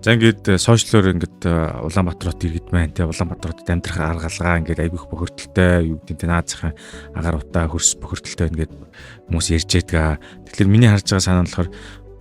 За ингээд сошиалор ингээд Улаанбаатар хот иргэд маань те Улаанбаатар хотод амьдрах аргалгаа ингээд айгүйх бохирдолтой юу гэдэг нь наазахын агаар утаа хөрс бохирдолтой ингээд хүмүүс ярьж байдаг. Тэгэхээр миний харж байгаа санаа нь болохоор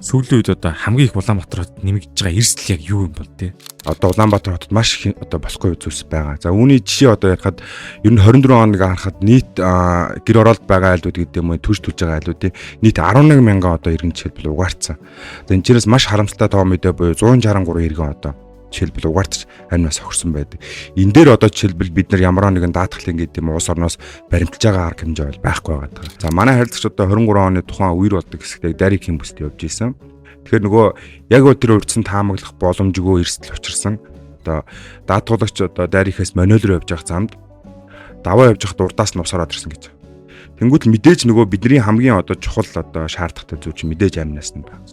сүүлийн үед одоо хамгийн их Улаанбаатар хотод нэмэгдэж байгаа эрсдэл яг юу юм бол те? Одоо Улаанбаатар хотод маш их одоо босгүй зүйлс байгаа. За үүний жишээ одоо ярихад ер нь 24 хоног харахад нийт гэр оролт байгаа айлууд гэдэг юм уу төрж төлж байгаа айлуудын нийт 11 мянган одоо иргэн жишээлбэл угаарцсан. За энэ ч маш харамсалтай тоо мэдээ буюу 163 иргэн одоо жишээлбэл угаарч амнаас огсон байдаг. Энэ дээр одоо жишээлбэл бид нар ямар нэгэн даатгалын гэдэг юм уус орноос баримталж байгаа арга хэмжээ бол байхгүй байгаа. За манай харилцагч одоо 23 оны тухайн үер болдог хэсэгт дариг хэм бүстэй явж исэн. Тэгэхээр нөгөө яг тэр урьдсан таамаглах боломжгүй эрсдэл учирсан. Одоо даатгуулагч одоо дайрихээс монолоор явж байгаа замд даваа явж байхад урдаас нь ус ороод ирсэн гэж. Тэнгүүт мэдээж нөгөө бидний хамгийн одоо чухал одоо шаардлагатай зүйл чинь мэдээж амнаас нь байна.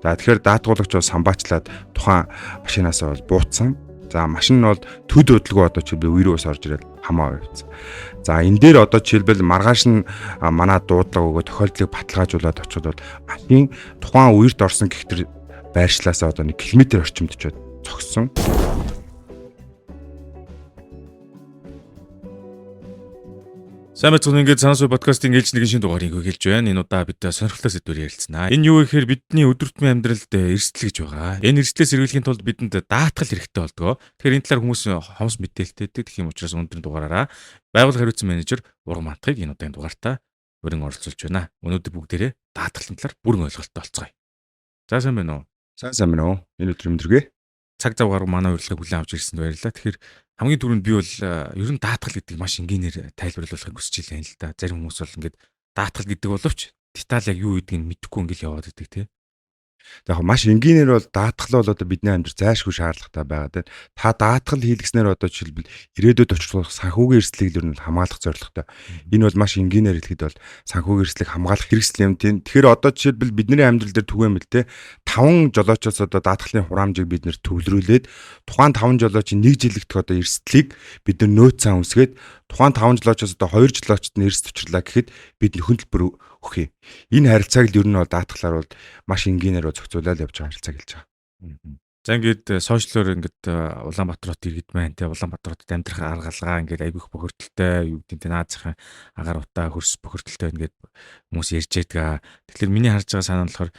За тэгэхээр даатгуулагч бол самбаачлаад тухайн машинаасаа бол буутсан. За машин нь бол төд хөдөлгөө одоо жишээлбэл үерээ ус орж ирээд хамаа явцсан. За энэ дээр одоо жишээлбэл маргааш нь манай дуудлага өгөө тохиолдлыг баталгаажуулаад очиод бол машин тухайн үерт орсон гихтэр байршлаасаа одоо 1 км орчимд очиод цогссон. Сайн мэцэн ингээд Сансуу подкастын ээлж нэгэн шинэ дугаарыг өгүүлж байна. Энэ удаа бид сонирхолтой сэдвээр ярилцсанаа. Энэ юу гэхээр бидний өдөртмийн амьдралд эрсдэл гэж байгаа. Энэ эрсдлээс сэргийлэхийн тулд бидэнд даатгал хэрэгтэй болдгоо. Тэгэхээр энэ талаар хүмүүс хомс мэдээлэлтэй гэх юм учраас өнөөдрийн дугаараараа байгууллага хариуцсан менежер Урган Мантахыг энэ удаагийн дугаартаа өрн оролцуулж байна. Өнөөдөр бүгдээрээ даатгалын талаар бүрэн ойлголттой болцгоё. За сайн байна уу? Сайн байна уу? Энэ өдөр өндргөө. Цаг зав гаруй манай урилгыг хүлээн авч ирсэнд баярлалаа. Тэгэхээр хамгийн түрүүнд би бол ер нь даатгал гэдэг маш энгийнээр тайлбарлуулахыг хүсэж байна л да. Зарим хүмүүс бол ингээд даатгал гэдэг боловч деталь яг юу гэдгийг мэдэхгүй ингээл яваад идэг тий. Яг маш энгийнээр бол даатгал бол одоо бидний амьдрал зайлшгүй шаардлагатай байгаа. Та даатгал хийлгэснээр одоо жишээлбэл ирээдүйд очих санхүүгийн эрсдлийг л хамгаалах зорилготой. Энэ бол маш энгийнээр хэлэхэд бол санхүүгийн эрсдлийг хамгаалах хэрэгсэл юм тийм. Тэгэхээр одоо жишээлбэл бидний амьдрал дээр түгээмэл те 5 жолоочоос одоо даатгалын хураамжийг бид нэр төвлөрүүлээд тухайн 5 жолоочийн 1 жилдх одоо эрсдлийг бид нар нөөцөө үсгээд тухайн 5 жолоочоос одоо 2 жолоочд нь эрсд учрлаа гэхэд бид хөндлөлбөр өгье. Энэ харилцааг л ер нь бол даатгалаар бол маш энгийнээр зохицуулаад явж байгаа харилцааг хэлж байгаа. За ингээд сошиалор ингээд Улаанбаатар хот иргэд маань те Улаанбаатар хотод амьдрах аргалгаа ингээд айгүйх бохирдолтой юу гэдэг нь наазахын агаар утаа хөрс бохирдолтой ингээд хүмүүс ярьж байдаг. Тэгэхээр миний харж байгаа санаа нь болохоор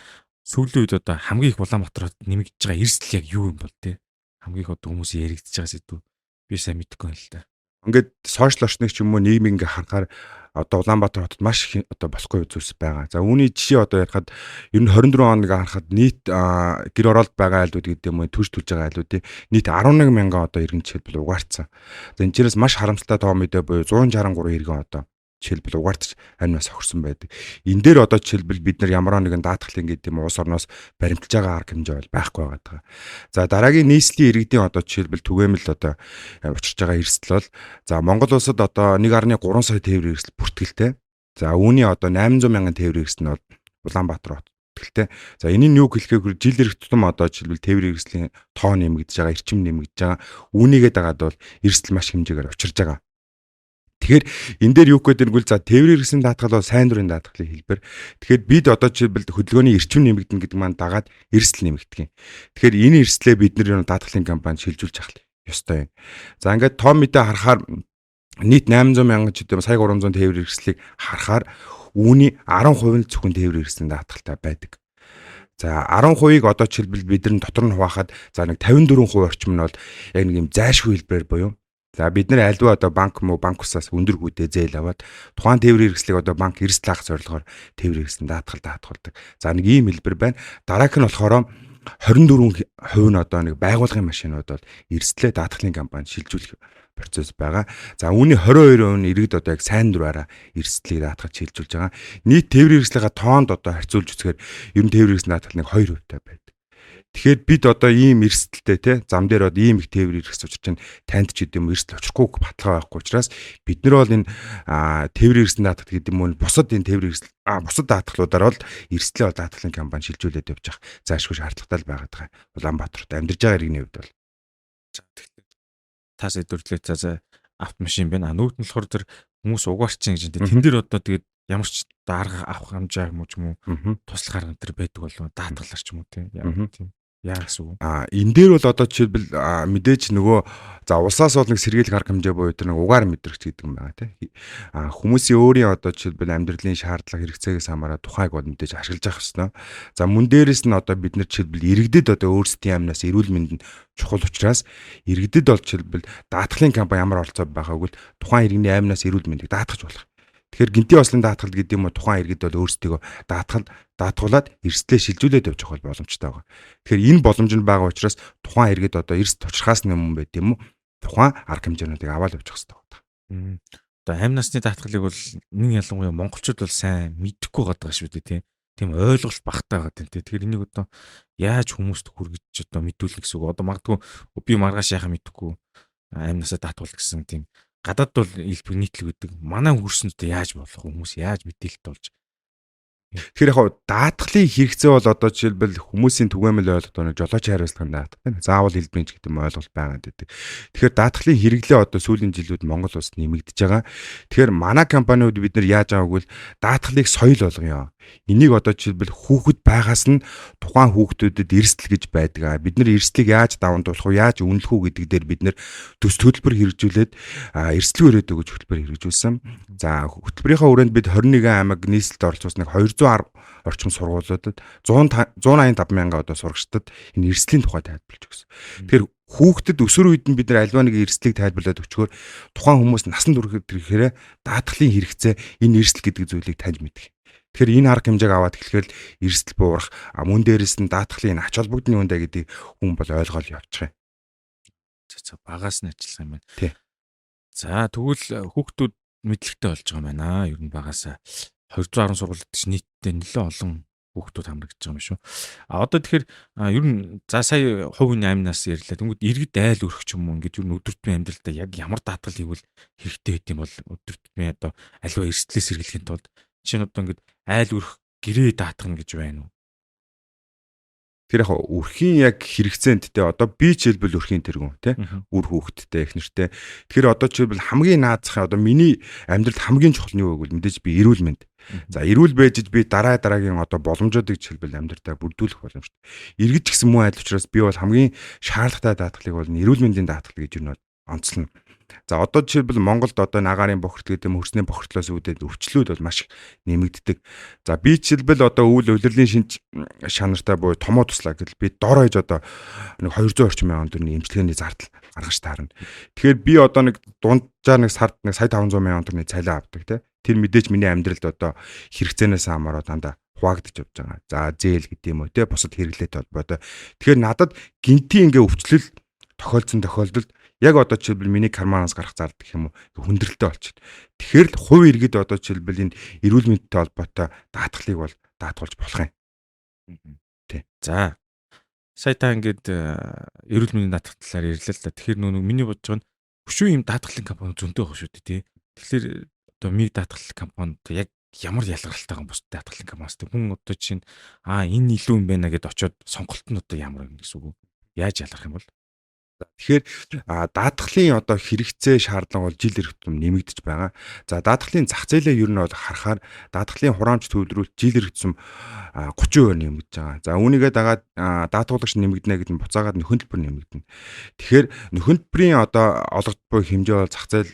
сүүлийн үед одоо хамгийн их Улаанбаатар хотод нэмэгдэж байгаа эрсдэл яг юу юм бол те хамгийн их одоо хүмүүс яригдж байгаа сэдв би сайн мэдэхгүй байна л да. Ингээд сошиал орчныг ч юм уу нийгмийг ингээ харахаар одоо Улаанбаатар хотод маш их одоо босгүй зүйлс байгаа. За үүний жишээ одоо ярихад ер нь 24 хоног харахад нийт гэр оролт байгаа айлууд гэдэг юм уу төрж төлж байгаа айлуудын нийт 11 мянган одоо иргэн жишээлбэл угаарцсан. За энэ ч маш харамсалтай тоо мэдээ буюу 163 иргэн одоо жишээлбэл угаартч амнаас огсон байдаг. Энэ дээр одоо жишээлбэл бид нар ямар нэгэн даатгалын гэдэг юм уус орноос баримталж байгаа арга хэмжээ бол байхгүй байгаа. За дараагийн нийслэлийн иргэдийн одоо жишээлбэл түгээмэл одоо учирч байгаа эрсдэл бол за Монгол улсад одоо 1.3 сая тээврийн эрсдэл бүртгэлтэй. За үүний одоо 800 мянган тээврийн эрсдэл нь бол Улаанбаатар хот бүртгэлтэй. За энэний юу хэлэхээр жил ирэх тутам одоо жишээлбэл тээврийн эрсдлийн тоо нэмэгдэж байгаа, эрчим нэмэгдэж байгаа. Үүнийгээ дагаад бол эрсдэл маш хэмжээгээр учирч байгаа. Тэгэхээр энэ дээр юу гэдэг нь за тээврийн эрсдлийн даатгал бол сайн дурын даатгалын хэлбэр. Тэгэхээр бид одоо жишээлбэл хөдөлгөөний эрчим нэмэгдэнэ гэдэг маань дагаад эрсдэл нэмэгдэх юм. Тэгэхээр энэ эрсдлээ бид нэр даатгалын компанид шилжүүлж авах ёстой юм. За ингээд том мэдээ харахаар нийт 800 мянган ч гэдэг сая 300 тээврийн эрсдлийг харахаар үүний 10% нь зөвхөн тээврийн эрсдлийн даатгалтай байдаг. За 10%-ийг одоо жишээлбэл бид нар дотор нь хуваахад за нэг 54% орчим нь бол яг нэг юм зайлшгүй хэлбэр буюу за бид нар альва одоо банк усаас өндөр хүйтэй зээл аваад тухайн тээврийн эрсдлийг одоо банк эрсдэл авах зорилгоор тээврийн эрсдлийн даатгалдаг. За нэг ийм хэлбэр байна. Дараах нь болохоор 24% нь одоо нэг байгууллагын машинууд бол эрсдлээ даатгалын компанид шилжүүлэх процесс байгаа. За үүний 22% нь иргэд одоо яг сайн дураараа эрсдлийг даатгаж шилжүүлж байгаа. Нийт тээврийн эрсдлийнхаа тоонд одоо харьцуулж үзэхээр ер нь тээврийн эрсдлийн даатгал нэг 2% байдаг. Тэгэхээр бид одоо ийм эрсдэлтэй те зам дээр одоо ийм их тээврийн эрсдэл учирч чинь танд ч гэдэм эрсдэл очихгүй баталгаа байхгүй учраас бид нар бол энэ тээврийн эрсдэл даатгал гэдэг юм уу бусад энэ тээврийн эрсдэл бусад даатгалуудаар бол эрсдлээ даатгалын компани шилжүүлээд явж байгаа. Заашгүй шаардлагатай л байгаа. Улаанбаатарт амьдарч байгаа иргэний хувьд бол тас өдөрлөө за автомашин байна. Нүүт нь болохоор тэр хүмүүс угаарчин гэж тэн дээр одоо тэгээд ямар ч дарга авах хэмжээ юм уу ч юм уу туслах арга энэ байдаг болов даатгалаар ч юм уу тийм. Яа гэсэн үг? Энэ дээр бол одоо жишээлбэл мэдээж нөгөө за улсаас бол нэг сэргийлэх арга хэмжээ буюу тэр нэг угаар мэдрэгч гэдэг юм байна тий. Хүмүүсийн өөрийн одоо жишээлбэл амьдралын шаардлага хэрэгцээгээс хамаараа тухайг бол мэдээж ашиглаж авах ёстой. За мөн дээрэс нь одоо бид нар жишээлбэл иргэдэд одоо өөрсдийн амнаас эрүүл мэнд нь чухал учраас иргэдэд бол жишээлбэл даатгалын компани ямар оролцоо байгааг л тухайн иргэний амнаас эрүүл мэндийг даатгаж болох. Тэгэхээр гинти ослын даатгал гэдэг юм уу тухайн иргэд бол өөрсдөө даатгуулад эрсдлээ шилжүүлээд явж байгаа боломжтой байгаа. Тэгэхээр энэ боломж нь байгаа учраас тухайн иргэд одоо эрс товчрохаас өмнө байт юм уу тухайн арга хэмжээнүүдийг аваад явж байгаа хэрэгтэй. Одоо амь насны даатгалыг бол нэг ялангуяа монголчууд бол сайн мэдэхгүй байгаа шүү дээ тийм ойлголт багтаа байгаа тийм. Тэгэхээр энийг одоо яаж хүмүүст хүргэж одоо мэдүүлнэ гэсэн үг. Одоо магадгүй би маргааш яхаа мэдэхгүй амь насаа даатгуул гэсэн тийм гадаад бол илбэг нийтлэг үүдэг. Манай хөрсөндөө яаж болох хүмүүс яаж мэдээлэлт болж. Тэгэхээр яг даатгалын хэрэгцээ бол одоо жишээлбэл хүмүүсийн түгээмэл ойлголт нэг жолооч хариуцлагын даатгал. Заавал хэлбэрийн ч гэдэг юм ойлголт байгаад байдаг. Тэгэхээр даатгалын хэрэглээ одоо сүүлийн жилүүд Монгол улсад нэмэгдэж байгаа. Тэгэхээр манай компаниуд бид нар яаж байгааг бол даатгалыг соёл болгоё. Энийг одоо жишээлбэл хүүхэд байгаас нь тухайн хүүхдүүдэд эрсдэл гэж байдаг. Бид нар эрсдлийг яаж даван туулах вэ? Яаж үнэлэх үү гэдэг дээр бид нар төс хөтөлбөр хэрэгжүүлээд эрсдлэг өрөөд өгөж хөтөлбөр хэрэгжүүлсэн. За хөтөлбөрийнхөө хүрээнд бид 21 аймаг нийслэлд оролцуулсан 210 орчим сургуулиудад 185 мянган одоо сурагчдад энэ эрсдлийн тухай тайлбарлаж өгсөн. Тэгэхээр хүүхдэд өсвөр үед нь бид нар альва нэг эрсдлийг тайлбарлаад өчгөр тухайн хүмүүс насанд хүрэхэд ирэхээр даатгалын хэрэгцээ энэ эрсдэл гэдэг зүйлийг таньж мэдэх. Тэгэхээр энэ арга хэмжээг аваад эхлэхээр эрсдэл буурах, мөн дээрээс нь даатгалын ач холбогдны үндэ гэдгийг хүн бол ойлгоод явчих юм. За багаас нь ажиллах юм байна. Тий. За тэгвэл хүүхдүүд мэдлэгтэй болж байгаа юм байна. Ер нь багаас 210 сургуулиуд чинь нийтдээ нэлээд олон хүүхдүүд хамрагдаж байгаа юм шүү. Одоо тэгэхээр ер нь за сая хувийн амнаас ярьлаа. Тэнгүүд иргэд айл өрөх ч юм уу ингээд ер нь өдөртмийн амьдралдаа яг ямар даатгал хийвэл хэрэгтэй байт юм бол өдөртмийн одоо аливаа эрсдлээс сэргийлэхийн тулд чинь одоо ингээд айл өрөх гэрээ даатгах гэж байна уу? Тэр яг өрхийн яг хэрэгцээнд те одоо би жишээлбэл өрхийн тэргүүн те үр хүүхэдтэй их нэртэй. Тэгэхээр одоо жишээлбэл хамгийн наазах одоо миний амьдралд хамгийн чухал нь юу вэ гэвэл мэдээж би эрүүл мэнд. За эрүүл байж би дараагийн одоо боломжуудыг жишээлбэл амьдралдаа бүрдүүлэх боломжтой. Иргэд гэсэн муу адил учраас би бол хамгийн шаардлагатай даатгалыг бол эрүүл мэндийн даатгал гэж юу нь онцлно. За одоо жишээлбэл Монголд одоо агаарын бохирдол гэдэг юм хөрсний бохирдлоос үүдээд өвчлүүд бол маш нэмэгддэг. За би жишээлбэл одоо өвөл улирлын шинж шанартай буюу томоо туслаа гэдэл би дор хаяж одоо нэг 200 орчим мянган төгрөгийн эмчилгээний зардал гаргаж таарна. Тэгэхээр би одоо нэг дунджаар нэг сард нэг сая 500 мянган төгрөгийн цалин авдаг те. Тэр мэдээж миний амьдралд одоо хэрэгцээнээс хамаараа дандаа хуваагдаж явж байгаа. За зээл гэдэг юм уу те бусад хэрэглээтэй холбоотой. Тэгэхээр надад гинти ингээ өвчлөл тохиолдсон тохиолдолд яг одоо жишээлбэл миний карманаас гарах зардал гэх юм уу хүндрэлтэй болчихно. Тэгэхээр л хувь иргэд одоо жишээлбэл энэ эрүүл мэндтэй холбоотой даатгалыг бол даатгуулж болох юм. Тий. За сая та ингээд эрүүл мэндийн даатгал талаар ярьлаа л да. Тэгэхээр нөө миний бодож байгаа нь өшөө юм даатгалын компани зөндөө байгаа шүү дээ тий. Тэгэхээр одоо миг даатгал компанид яг ямар ялгаралтай байгаа бус даатгалын компаниас хүн одоо чинь энэ илүү юм байна гэд очиод сонголт нь одоо ямар юм гэсэн үг. Яаж ялгарх юм бол? Тэгэхээр даатгалын одоо хэрэгцээ шаардлага бол жил ирэх тусам нэмэгдэж байгаа. За даатгалын зах зээлээ ер нь бол харахаар даатгалын хураамж төвлөрүүлэлт жил ирэх тусам 30% нэмэгдэж байгаа. За үүнийгээ дагаад даатгуулагч нэмэгдэнэ гэдэг нь буцаагаад нөхөн төлбөр нэмэгдэнэ. Тэгэхээр нөхөн төлбөрийн одоо олгогдох буй хэмжээ бол зах зээл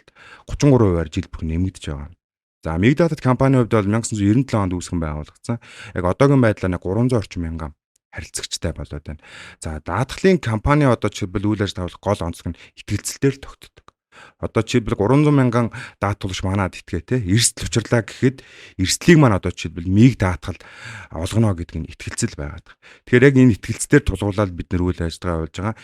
33%-аар жил бүр нэмэгдэж байгаа. За Мигдатад компанийн хувьд бол 1997 онд үүсгэн байгуулагдсан. Яг одоогийн байдлаар 300 орчим мянган харилцагчтай болоод байна. За даатгалын компани одоо жишээлбэл үйл ажиллагаа гол онцлог нь итгэлцэлээр л тогтдог. Одоо жишээлбэл 300 мянган даатгуулагч манад итгээ те эрсдэл учрлаа гэхэд эрсдлийг маань одоо жишээлбэл миг даатгал олгоно гэдэг нь итгэлцэл байгаад байна. Тэгэхээр яг энэ итгэлцлээр тулгуурлаад бид нэр үйл ажиллагаа явуулж байгаа.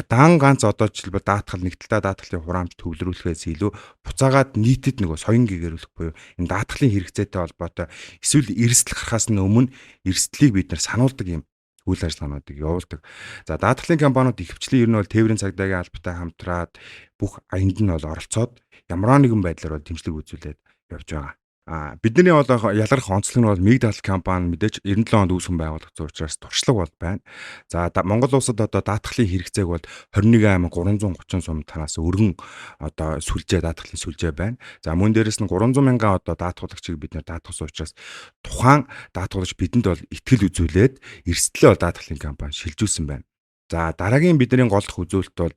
Дан ганц одоо жишээлбэл даатгал нэгдэлтэй даатгалын хураамж төвлөрүүлэхээс илүү буцаагаад нийтэд нөгөө соён гэгэрүүлэх буюу энэ даатгалын хэрэгцээтэй холбоотой эсвэл эрсдэл гарахаас өмнө эрсдлийг бид нэр сануулдаг юм үйл ажиллагаануудыг явуулдаг. За даатгалын компаниуд ихэвчлэн ер нь бол тээврийн цагдаагийн албатай хамтраад бүх аянд нь бол оролцоод ямар нэгэн байдлаар бол дэмжлэг үзүүлээд явж байгаа. Бидний бол ялгарх онцлог нь бол Мигдатал компани мэдээж 97 онд үүсгэн байгуулагдсан учраас туршлага бол байна. За Монгол улсад одоо даатгалын хэрэгцээг бол 21,330 сум танаас өргөн одоо сүлжээ даатгалын сүлжээ байна. За мөн дээрэс нь 300 мянган одоо даатгуулагчийг бид нэр даатгуулсан учраас тухайн даатгуулагч бидэнд бол итгэл үзүүлээд эрсдлээ бол даатгалын компани шилжүүлсэн байна. За дараагийн бидний гол дах үзүүлэлт бол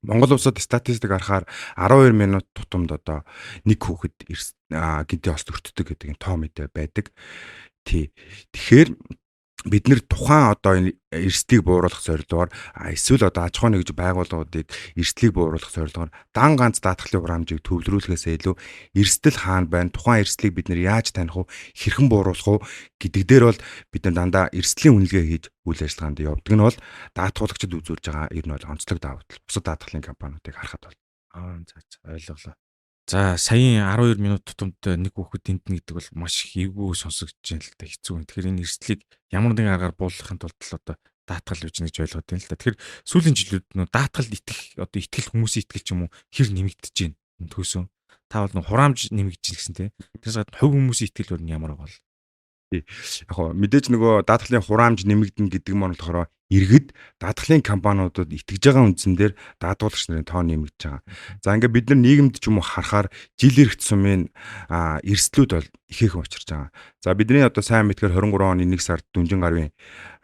Монгол улсад статистик харахаар 12 минут тутамд одоо нэг хүүхэд гинти ост өртдөг гэдэг юм тоо мэдээ байдаг. Тэгэхээр бид нэр тухайн одоо энэ эрсдлийг бууруулах зорилгоор эсвэл одоо аж ахуй нэгж байгууллагуудыг эрсдлийг бууруулах зорилгоор дан ганц даатгалын хураамжийг төвлөрүүлэхээс илүү эрсдэл хаана байна, тухайн эрсдлийг бид нэр яаж таних вэ, хэрхэн бууруулах вэ гэдэг дээр бол бид нар дандаа эрсдлийн үнэлгээ хийж үйл ажиллагаанд явдаг нь бол даатгуулагчид үзүүлж байгаа ер нь бол онцлог давуу тал. Бусад даатгалын компаниудыг харахад бол За ойлголоо. За саяын 12 минут тутамд нэг хүүхэд тентнэ гэдэг бол маш эвгүй сонсогдож байна л да, хэцүү. Тэгэхээр энэ эрсдлийг ямар нэгэн аргаар буулгахын тулд л одоо даатгал гэж нэгж ойлгоод байна л да. Тэгэхээр сүүлийн жилүүд нөө даатгалд итгэл хүмүүсийн итгэл ч юм уу хэр нэмэгдэж байна. Төөсөө та бол нөө хураамж нэмэгдэж гэсэн тий. Тэрс гадна хувь хүмүүсийн итгэл бол ямар бол яг хоо мэдээж нөгөө даатгалын хураамж нэмэгдэнэ гэдэг нь болохоор иргэд даатгалын компаниудад итгэж байгаа үндсэн дээр даатгуулагч нарын тоо нэмэгдэж байгаа. За ингээд бид нар нийгэмд ч юм уу харахаар жил эрт сумын эрсдлүүд бол ихээхэн учирч байгаа. За бидний одоо сайн мэдгээр 23 оны 1 сард дүнжин гарвын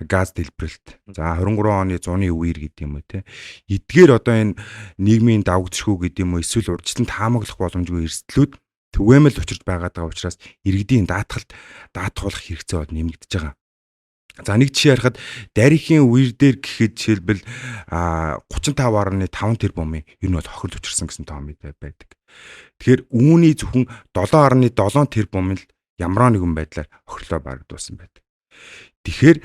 газ дэлбэрэлт. За 23 оны зуны үеэр гэдэг юм уу те. Эдгээр одоо энэ нийгмийн давгдшгүй гэдэг юм уу эсвэл урьдчилан таамаглах боломжгүй эрсдлүүд түгээмэл учирч байгаад байгаа учраас иргэдийн даатгуулах хэрэгцээ бол нэмэгдэж байгаа. За нэг жишээ харахад дарихийн үер дээр гэхэд жишээлбэл 35.5 тэрбумын ер нь бол хохирол учирсан гэсэн тоо мэдээ байдаг. Тэгэхээр үүний зөвхөн 7.7 тэрбум л ямар нэгэн байдлаар хохирлоо барагдуулсан байдаг. Тэгэхээр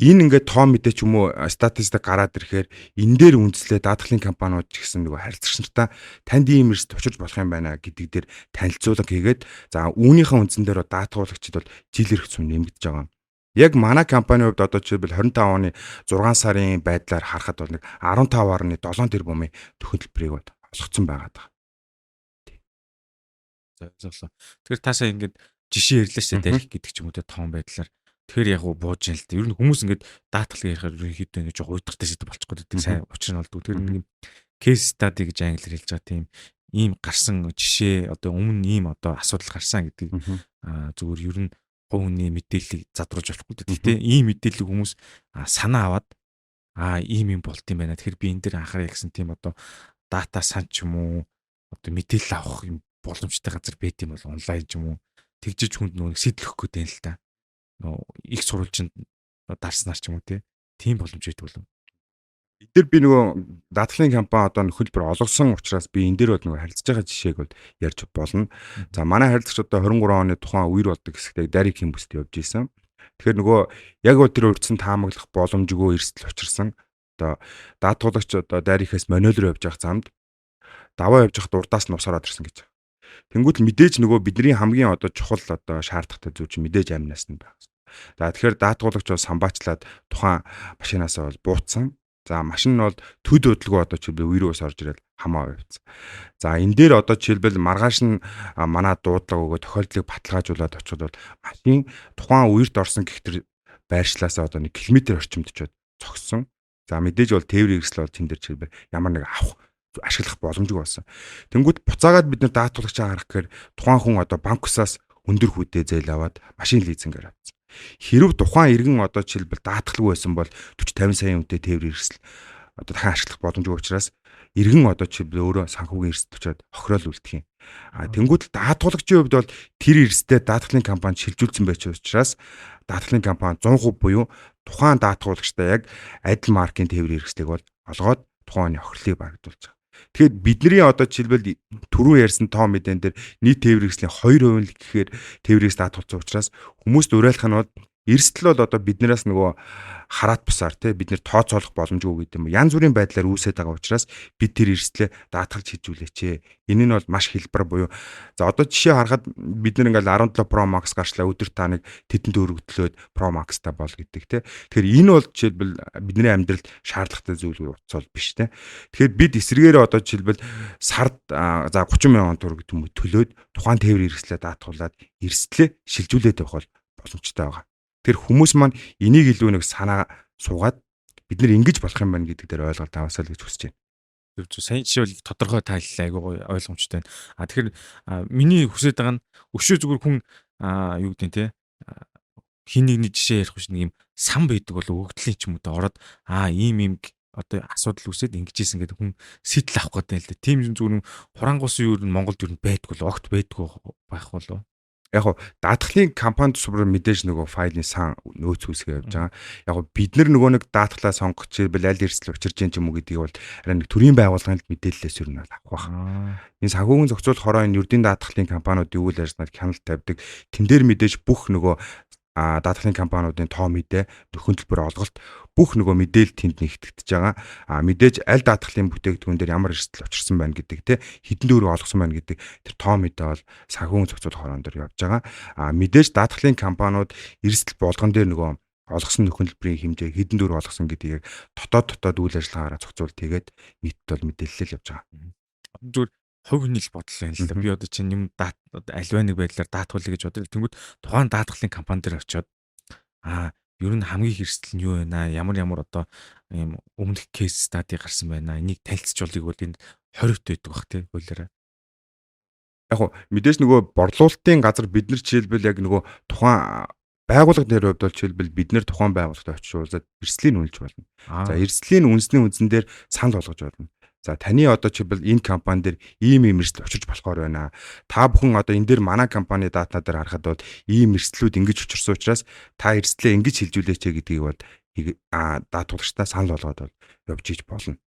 энэ ингээд тоо мэдээ ч юм уу статистик гараад ирэхээр энэ дээр үндэслээ даатгалын компаниуд ч гэсэн нөгөө харилцагч нартаа танд ийм эрсдэл учирч болох юм байна гэдэг дээр танилцуулга хийгээд за үүнийхээ үндсэн дээр даатгуулагчид бол жил эрх зүйн нэмэгдэж байгаа. Яг манай компанийн хувьд одоо жишээлбэл 25 оны 6 сарын байдлаар харахад бол нэг 15.7 тэрбумын төхөөлбөрийг бол олгоцсон байгаад байгаа. За зөвлөө. Тэгэхээр таасаа ингээд жишээ ярьлаа шүү дээ дарих гэдэг ч юм уу тоон байдлаар. Тэгэхээр яг бууж юм л дээ. Ер нь хүмүүс ингээд даатгал ярихаар ерөнхийдөө ингээд жоо уйдгартай сэдв болчихгоо гэдэг сайн учир нь болдог. Тэр нэг case study гэж англиар хэлж байгаа тийм ийм гарсан жишээ одоо өмнө ийм одоо асуудал гарсан гэдэг зүгээр ер нь хүний мэдээллийг задруулж болохгүй дээ. Гэтэ ийм мэдээллийг хүмүүс санаа аваад ийм юм болт юм байна. Тэгэхээр би энэ дээр анхаарах гэсэн тийм одоо дата сан ч юм уу одоо мэдээлэл авах юм боломжтой газар байт юм бол онлайн ч юм уу тэгжиж хүнд нэг сэтлэх гээд байна л да. Их сурвалжинд дарснаар ч юм уу тийм боломж өгдөг болов. Эдгээр би нөгөө даатгалын компани одоо нөхөлбөр олгосон учраас би энэ дээр бол нөгөө харилцаж байгаа жишээг бол ярьж болно. За манай харилцагч одоо 23 оны тухайн үер болдог хэсэгтээ дариг хэмбэст явж исэн. Тэгэхээр нөгөө яг тэр урьдсан таамаглах боломжгүй эрсдэл учирсан. Одоо даатгуулагч одоо дарихаас маневр явж явах замд даваа явж явахд урдаас нь усараад ирсэн гэж. Тэнгүүт мэдээж нөгөө бидний хамгийн одоо чухал одоо шаардлагатай зүйл чинь мэдээж амнаас нь байна. За тэгэхээр даатгуулагч бол самбаачлаад тухайн машинаас бол буутсан. За машин нь бол төд хөдөлгөөн одоо жишээлбэл вирус орж ирээд хамаа явцсан. За энэ дээр одоо жишээлбэл маргааш нь манай дуудлага өгөө тохиолдлыг баталгаажуулаад очиход бол машин тухайн үерт орсон гихтэр байршлаасаа одоо 1 км орчимд очиод цогссон. За мэдээж бол тээврийн хэрэгсэл бол тэн дээр жишээлбэл ямар нэг авах ашиглах боломжгүй болсон. Тэнгүүд буцаагаад бид нар даатгуулагчаа харах гэхээр тухайн хүн одоо банк усаас өндөр хүүтэй зээл аваад машин лизингээр авсан. Хэрв тухайн иргэн одоо жишээлбэл даатгалгүй байсан бол 40-50 сая үнэтэй тээврийн хэрэгсэл одоо дахин ашиглах боломжгүй учраас иргэн одоо жишээлбэл өөрөө санхүүгийн эрсдэл очиод хохирол үлдэх юм. Тэнгүүд даатгуулагчийн хувьд бол тэр эрсдэлтэй даатгалын компанид шилжүүлсэн байж учраас даатгалын компани 100% буюу тухайн даатгуулагчтай яг адил маркийн тээврийн хэрэгслийг бол олгоод тухайн хохирлыг барагдуулж байгаа. Тэгэхээр бидний одоо жишээлбэл түрүү ярьсан тоо мэдэн дээр нийт тээврийн хэрэгслийн 2% л гэхээр тээврээс даатгуулсан учраас хүмүүст уриалах нь бол эрсдэл бол одоо биднээс нөгөө хараат бусаар бид нэр тооцоолох боломжгүй гэдэг юм. Янз бүрийн байдлаар үүсэж байгаа учраас бид тэр эрсдлээ даатгалж хилжүүлээч. Энэ нь бол маш хэлбэр буюу. За одоо жишээ харахад бид нэр ингээл 17 Pro Max гарчлаа өдөр та нэг тэдэнд өргөдлөөд Pro Max та бол гэдэг Тэгэхээр энэ бол жишээлбэл бидний амьдралд шаардлагатай зүйл утсал биш Тэгэхээр бид эсрэгээр одоо жишээлбэл сард за 30 мянган төгрөг гэдэг юм төлөөд тухайн тээврийн хэрэгслээ даатгуулад эрсдлээ шилжүүлээд явах бол боломжтой байгаа. Тэр хүмүүс маань энийг илүү нэг санаа суугаад бид нэр ингэж болох юм байна гэдэг дээр ойлголт аваасаа л гэж хүсэж байна. Сайн жишээл тодорхой тайллаа айгүй ойлгомжтой байна. Тэгэхээр миний хүсэж байгаа нь өшөө зүгээр хүн юу гэдэг нь хин нэгний жишээ ярих биш нэг юм сан байдаг бол өгөгдлийн ч юм уу те ороод ийм одоо асуудал үүсээд ингэжсэн гэдэг хүн сэтэл авах гэдэг л да. Тим зүгээр хурангуйсан юу нь Монголд юу нь байдгүй л огт байдгүй байх болов. Яг нь даатгалын компанид супер мэдээж нөгөө файлын сан нөөц үүсгэж явж байгаа. Яг нь бид нөгөө нэг даатгалаа сонгох чийл аль эрсдэл учирч юм ч юм уу гэдгийг бол арай нэг төрийн байгууллагын мэдээлэлээс юу нь авах байх. Энэ санхүүгийн зохицуулах хороо энэ ердийн даатгалын компаниуд юу л ярьснаар хяналт тавьдаг. Тэн дээр мэдээж бүх нөгөө даатгалын компаниудын тоо мэдээ, нөхөн төлбөр олголт бүх нөгөө мэдээлэл тэнд нэгтгэж байгаа. Мэдээж аль даатгалын бүтээгдэхүүн дээр ямар эрсдэл учирсан байна гэдэг те хэдэн төгрөг олгосон байна гэдэг тэр тоо мэдээ бол санхүүгийн зохицуулах хороон дээр явж байгаа. Мэдээж даатгалын компаниуд эрсдэл болгон дээр нөгөө олгосон нөхөн төлбөрийн хэмжээ хэдэн төгрөг олгосон гэдгийг дотоод үйл ажиллагаараа зохицуул тэгээд нийтэд бол мэдээлэл явж байгаа. Зүгээр хувь хүний л бодлоо юм л да. Би одоо чинь юм альва нэг байдлаар даатгуулъя гэж бодлоо. Тэнгүүд тухайн даатгалын компани дээр очиод ер нь хамгийн эрсдэл нь юу байна? Ямар одоо ийм өмнөх кейс стади гарсан байна. Энийг танилцуулъя бол энд 20-т байдаг бах тий хуулиараа. Яг нь мэдээж нөгөө борлуулалтын газар бид нар жишээлбэл яг нөгөө тухайн байгууллага дээр хувьд бол жишээлбэл бид нэр тухайн байгууллагад очиулаад эрсдлийн үнэлж болно. За эрсдлийн үнсний үндсэн дээр санал болгож болно. За таны одоо жишээлбэл энэ компани дээр ийм эрсдэл учирч болохоор байна. Та бүхэн одоо энэ дээр манай компани дата дээр харахад бол ийм эрсдлүүд ингэж учирсан учраас та эрсдлээ ингэж шилжүүлээч гэдгийг бол даатгуулагчдаа санал болгоод бол явж иж болно.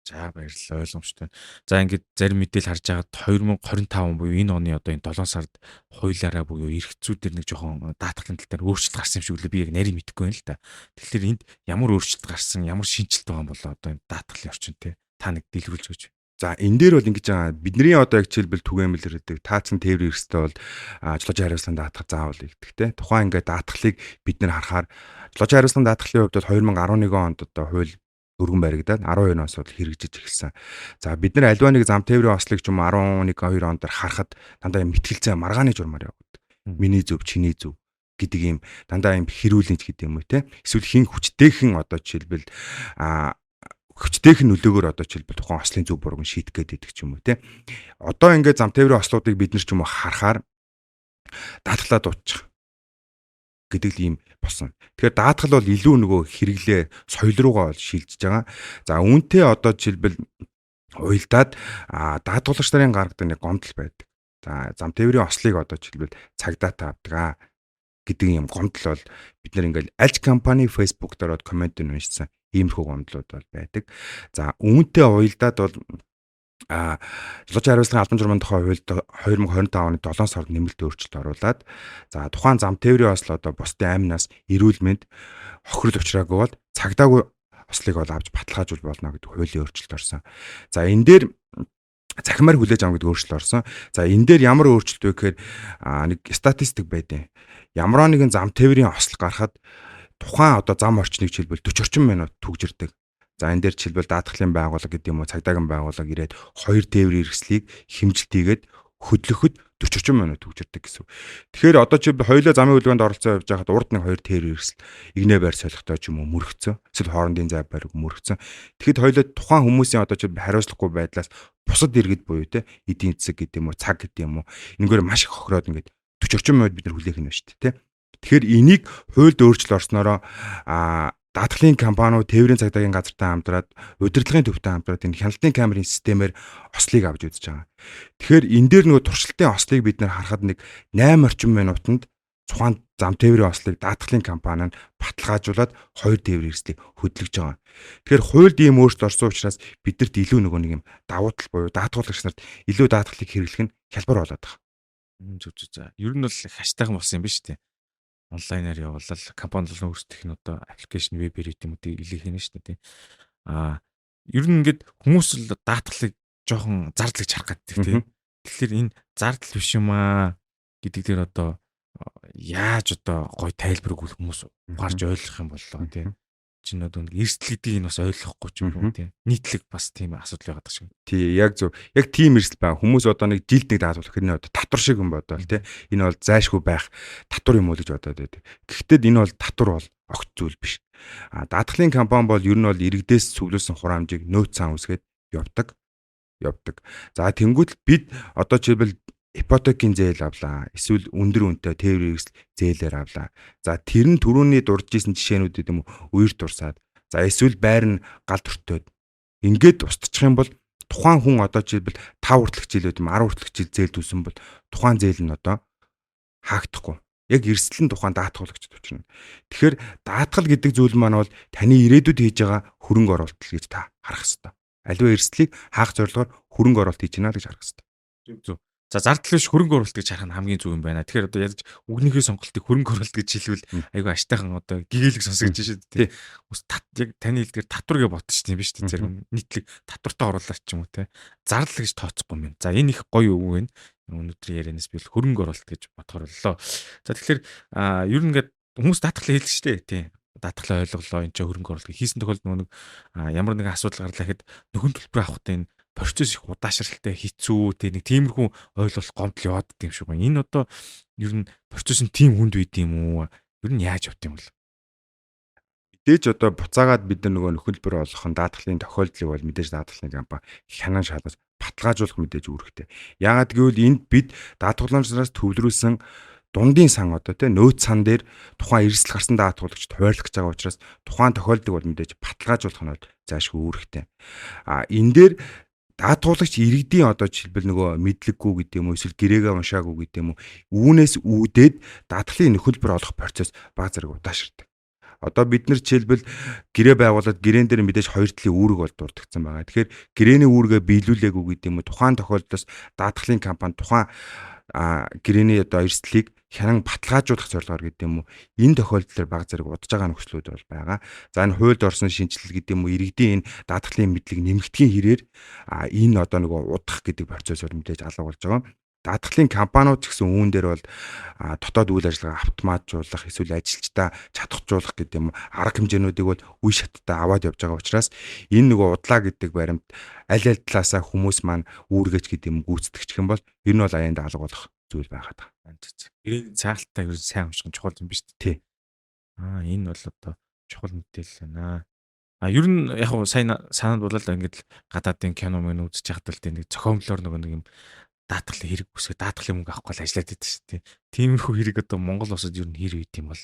За баярлалаа, ойлгомжтой. За ингээд зарим мэдээлэл харж байгаад 2025 буюу энэ оны одоо энэ 7 сард хуулиараа буюу эрхцүүдээр нэг жоохон даатгалын тал дээр өөрчлөлт гарсан юм шиг үлээ би яг нарийн мэдэхгүй байна л да. Тэгэхээр энд ямар өөрчлөлт гарсан, ямар шинжилт байгаа юм болоо одоо энэ даатгалын орчин те та нэг дэлгэрүүлж өгч. За энэ дээр бол ингэж байгаа бидний одоо яг жишээлбэл түгээмэл ирдэг таацсан тээврийн эрсдэл бол жолоочийн хариуцлагын даатгал заавал ирдэг те. Тухайн ингээд даатгалыг бид нэр харахаар жолоочийн хариуцлагын даатгалын хувьд бол 2011 онд одоо хууль өргөн баригдаад 12 оноос бол хэрэгжиж эхэлсэн. За бид нар альва нэг зам тээврийн ослыг ч юм 11 2 онд харахад дандаа юм мэтгэлцээ маргааны журмаар явагддаг. Миний зөв, чиний зөв гэдэг юм дандаа юм хэрүүлэнч гэдэг юм уу те. Эсвэл хин хүчтэйхэн одоо жишээлбэл хүчтэйхэн нөлөөгөөр одоо жишээлбэл тухайн ослын зөв бурууг шийдэх гэдэг ч юм уу те. Одоо ингээд зам тээврийн ослуудыг бид нар ч юм уу харахаар даатгалаа дуудчих гэдэг л юм болсон. Тэгэхээр даатгал бол илүү нөгөө хэрэглээ соёл руугаа бол шилжиж байгаа. За үүнтэй одоо жишээлбэл уялдаад даатгуулагч нарын гаргадаг нэг гомдол байдаг. За зам тээврийн ослыг одоо жишээлбэл цагдаа тавьдаг гэдэг юм гомдол бол бид нэр ингээл альж компани Facebook дээр коммент уншсан иймэрхүү гомдлууд бол байдаг. За үүнтэй уялдаад бол жолоочийн хариуцлагын албан журмын тухай хуульд 2025 оны 7 сард нэмэлт өөрчлөлт оруулаад за тухайн зам тээврийн осл одоо бусдын амнаас эрүүл мэнд хохирол учраагүй бол цагдаагүй ослыг бол авч баталгаажуул болно гэдэг хуулийн өөрчлөлт орсон. За энэ дээр захимаар хүлээж авах гэдэг өөрчлөлт орсон. За энэ дээр ямар өөрчлөлт вэ гэхээр нэг статистик байдیں۔ Ямар нэгэн зам тээврийн осл гарахад тухайн одоо зам орчныг жишээлбэл 40 орчим минут түгжирдэг. За энэ дээр жишээлбэл даатгалын байгууллага гэдэг юм уу цагдаагийн байгууллага ирээд 2 тээврийн хэрэгслийг хэмжилт хийгээд хөдлөхөд 40 орчим минут түгжирдэг гэсэн. Тэгэхээр одоо чи хоёулаа замын хөдөлгөөнд оролцоо явж байхад урд нэг 2 тээврийн хэрэгсэл игнээ байр солихтой ч юм уу мөрөгцөн. Эсвэл хоорондын зай байр мөрөгцөн. Тэгэхэд хоёулаа тухайн хүмүүсийн одоо чи хариуцлагагүй байдлаас бусад иргэд буюу те эдийн засаг гэдэг юм уу цаг гэдэг юм уу энэгээр маш их хохироод ингээд 40 орчим минут бид нар хүлээх нь байна шүү дээ те. Тэгэхээр энийг хуульд өөрчлөлт орсноороо даатгалын компаниуд тээврийн цагдаагийн газартай хамтраад удирдлагын төвтэй хамтраад энэ хяналтын камерын системээр ослыг авч үзэж байгаа. Тэгэхээр энэ дээр нөгөө туршилтын ослыг бид нэр харахад нэг 8 орчим минутанд цухаан зам тээврийн ослыг даатгалын компани нь баталгаажуулаад 2 тээврийн хэрэгслийг хөдлөж байгаа. Тэгэхээр хуульд ийм өөрчлөлт орсон учраас бидэрт илүү нөгөө нэг юм давуу тал буюу даатгуулагч нарт илүү даатгалыг хэрэглэх нь хялбар болоод байгаа. Зүг. За ер нь бол хаштайхан болсон юм биш үү? Онлайнаар явуулал компани болон өөрсдийнх нь одоо аппликейшн вебээр гэдэг юм уу илээх нь шүү дээ. Ер нь ингээд хүмүүс л даатгалыг жоохон зардлаж харах гэдэг тийм. Тэгэхээр энэ зардал биш юм гэдэг дээр одоо яаж одоо гой тайлбар өгөх хүмүүс гарч ойлгох юм боллоо тийм. Чинь одоо эрсдэл гэдгийг нь бас ойлгохгүй ч юм уу тийм. Нийтлэг бас тийм асуудал байгаад шиг. Тий, яг зөв. Яг тийм эрсдэл байна. Хүмүүс одоо нэг жилд нэг даатгуулах хэрнээ одоо татвар шиг юм бодвол тий. Энэ бол зайшгүй байх татвар юм уу гэж бодоод байдаг. Гэхдээ энэ бол татвар бол огт зүйл биш. Даатгалын компани бол ер нь бол иргэдээс цуглуулсан хураамжийг нөөц цаан үсгээд явдаг. За тэнгуүл бид одоо жишээлбэл ипотекийн зээл авлаа. Эсвэл өндөр үнэтэй тээврийн хэрэгсэл зээлээр авлаа. За тэр нь түрүүний дурдж исэн жишээнүүд гэдэг юм уу үер дурсаад За эсвэл байр нь гал төртөөд ингээд устчих юм бол тухайн хүн одоо жишээлбэл 5 хүртэлх жил байд юм 10 хүртэлх жил зээл төлсөн бол тухайн зээл нь одоо хаагдахгүй. Яг эрсдэл нь тухайн даатгуулагчд учрна. Тэгэхээр даатгал гэдэг зүйл маань бол таны ирээдүйд хийж байгаа хөрөнгө оруулалт гэж та харах хэрэгтэй. Аливаа эрсдлийг хаах зорилгоор хөрөнгө оруулалт хийж гинэ гэж харах хэрэгтэй. Зөв. За зардал биш хөрөнгө оруулалт гэж харах нь хамгийн зөв юм байна. Тэгэхээр одоо яаж үгнийхээ сонголтыг хөрөнгө оруулалт гэж хэлвэл айгүй аштайхан одоо гэгээлэг сонсогдож шүү дээ. Ус яг таны хэлдгээр татвар гэж бодчих тийм биш үү? Зарим нийтлэг татвартай оруулалт ч юм уу те. Зардал гэж тооцохгүй юм. За энэ их гоё үг байна. Өнөөдрийн ярианаас би хөрөнгө оруулалт гэж бодохоор боллоо. За тэгэхээр ер нь ингээд хүмүүс даатгалаа хэлдэг шүү дээ тийм. Даатгалаа ойлголоо энэ ч хөрөнгө оруулалт хийсэн тохиолдолд ямар нэгэн асуудал гарлаа гэхэд нөхөн төлбөр авахтай энэ процесс их удаашралтай хэцүү тийм нэг тиймэрхүү ойлголт гомдол яваад идэм шиг байна. Энэ одоо ер нь процесс нь тийм хүнд үйд юм уу? Ер нь яаж явт юм бол? Мэдээж одоо буцаагаад бид нар нөгөө нөхөлбөр олох нь даатгалын тохиолдлыг бол мэдээж даатгалын компани хянан шалгаж баталгаажуулах мэдээж үүрэгтэй. Яагаад гэвэл энд бид даатгуулагчдаас төвлөрүүлсэн дундын сан одоо тийм нөөц сан дээр тухайн эрсдэл гарсан даатгуулагчд хуваарлах гэж байгаа учраас тухайн тохиолдлыг бол мэдээж баталгаажуулах нь бол заашгүй үүрэгтэй. Энэ дээр даатгуулагч иргэдийн одоо жишээлбэл нөгөө мэдлэггүй гэдэг юм уу эсвэл гэрээгээ уншаагүй гэдэг юм уу үүнээс үүдээд даатгалын нөхөлбөр олох процесс баг зэрэг удаашрдаг. Одоо бид нар жишээлбэл гэрээ байгуулад гэрээн дээр мэдээж 2 талын үүрэг бол дурдгдсан байгаа. Тэгэхээр гэрээний үүргээ биелүүлээгүй гэдэг юм уу тухайн тохиолдолд даатгалын компани тухайн гэрээний одоо эрсдлийг хянан баталгаажуулах зорилгоор гэдэг юм уу энэ тохиолдлоор баг зэрэг удаж байгаа нөхцлүүд бол байгаа. За энэ хуульд орсон шинжилэл гэдэг юм уу иргэдийн энэ даатгалын мэдлэг нэмэгдэхийн хэрээр энэ одоо нөгөө удах гэдэг процесс бол мэдээж алга болж байгаа. Даатгалын компаниуд ч гэсэн үүн дээр бол дотоод үйл ажиллагаа автоматжуулах эсвэл ажилчдаа чадахжуулах гэдэг юм арга хэмжээнүүдийг бол үе шаттай аваад явж байгаа учраас энэ нөгөө удлаа гэдэг баримт аль талаасаа хүмүүс маань үүргэж гэдэг юм гүйцэтгэж юм бол энэ бол аянд алга болох зүйл байгаад байгаа. Гэрээний цаалтаа ер нь сайн унших чухал юм биш үү? Тий. Энэ бол одоо чухал мэдээлэл байна. Ер нь яг сайн санаанд болол ингээд гадаадын кино мөн үзэж яхад л нэг зохиомлоор нэг юм даатгалын хэрэг үсгээ даатгалын мөнгө авахгүй л ажиллаад идэв шүү дээ. Тиймэрхүү хэрэг одоо Монгол улсад ер нь хэр үйд юм бол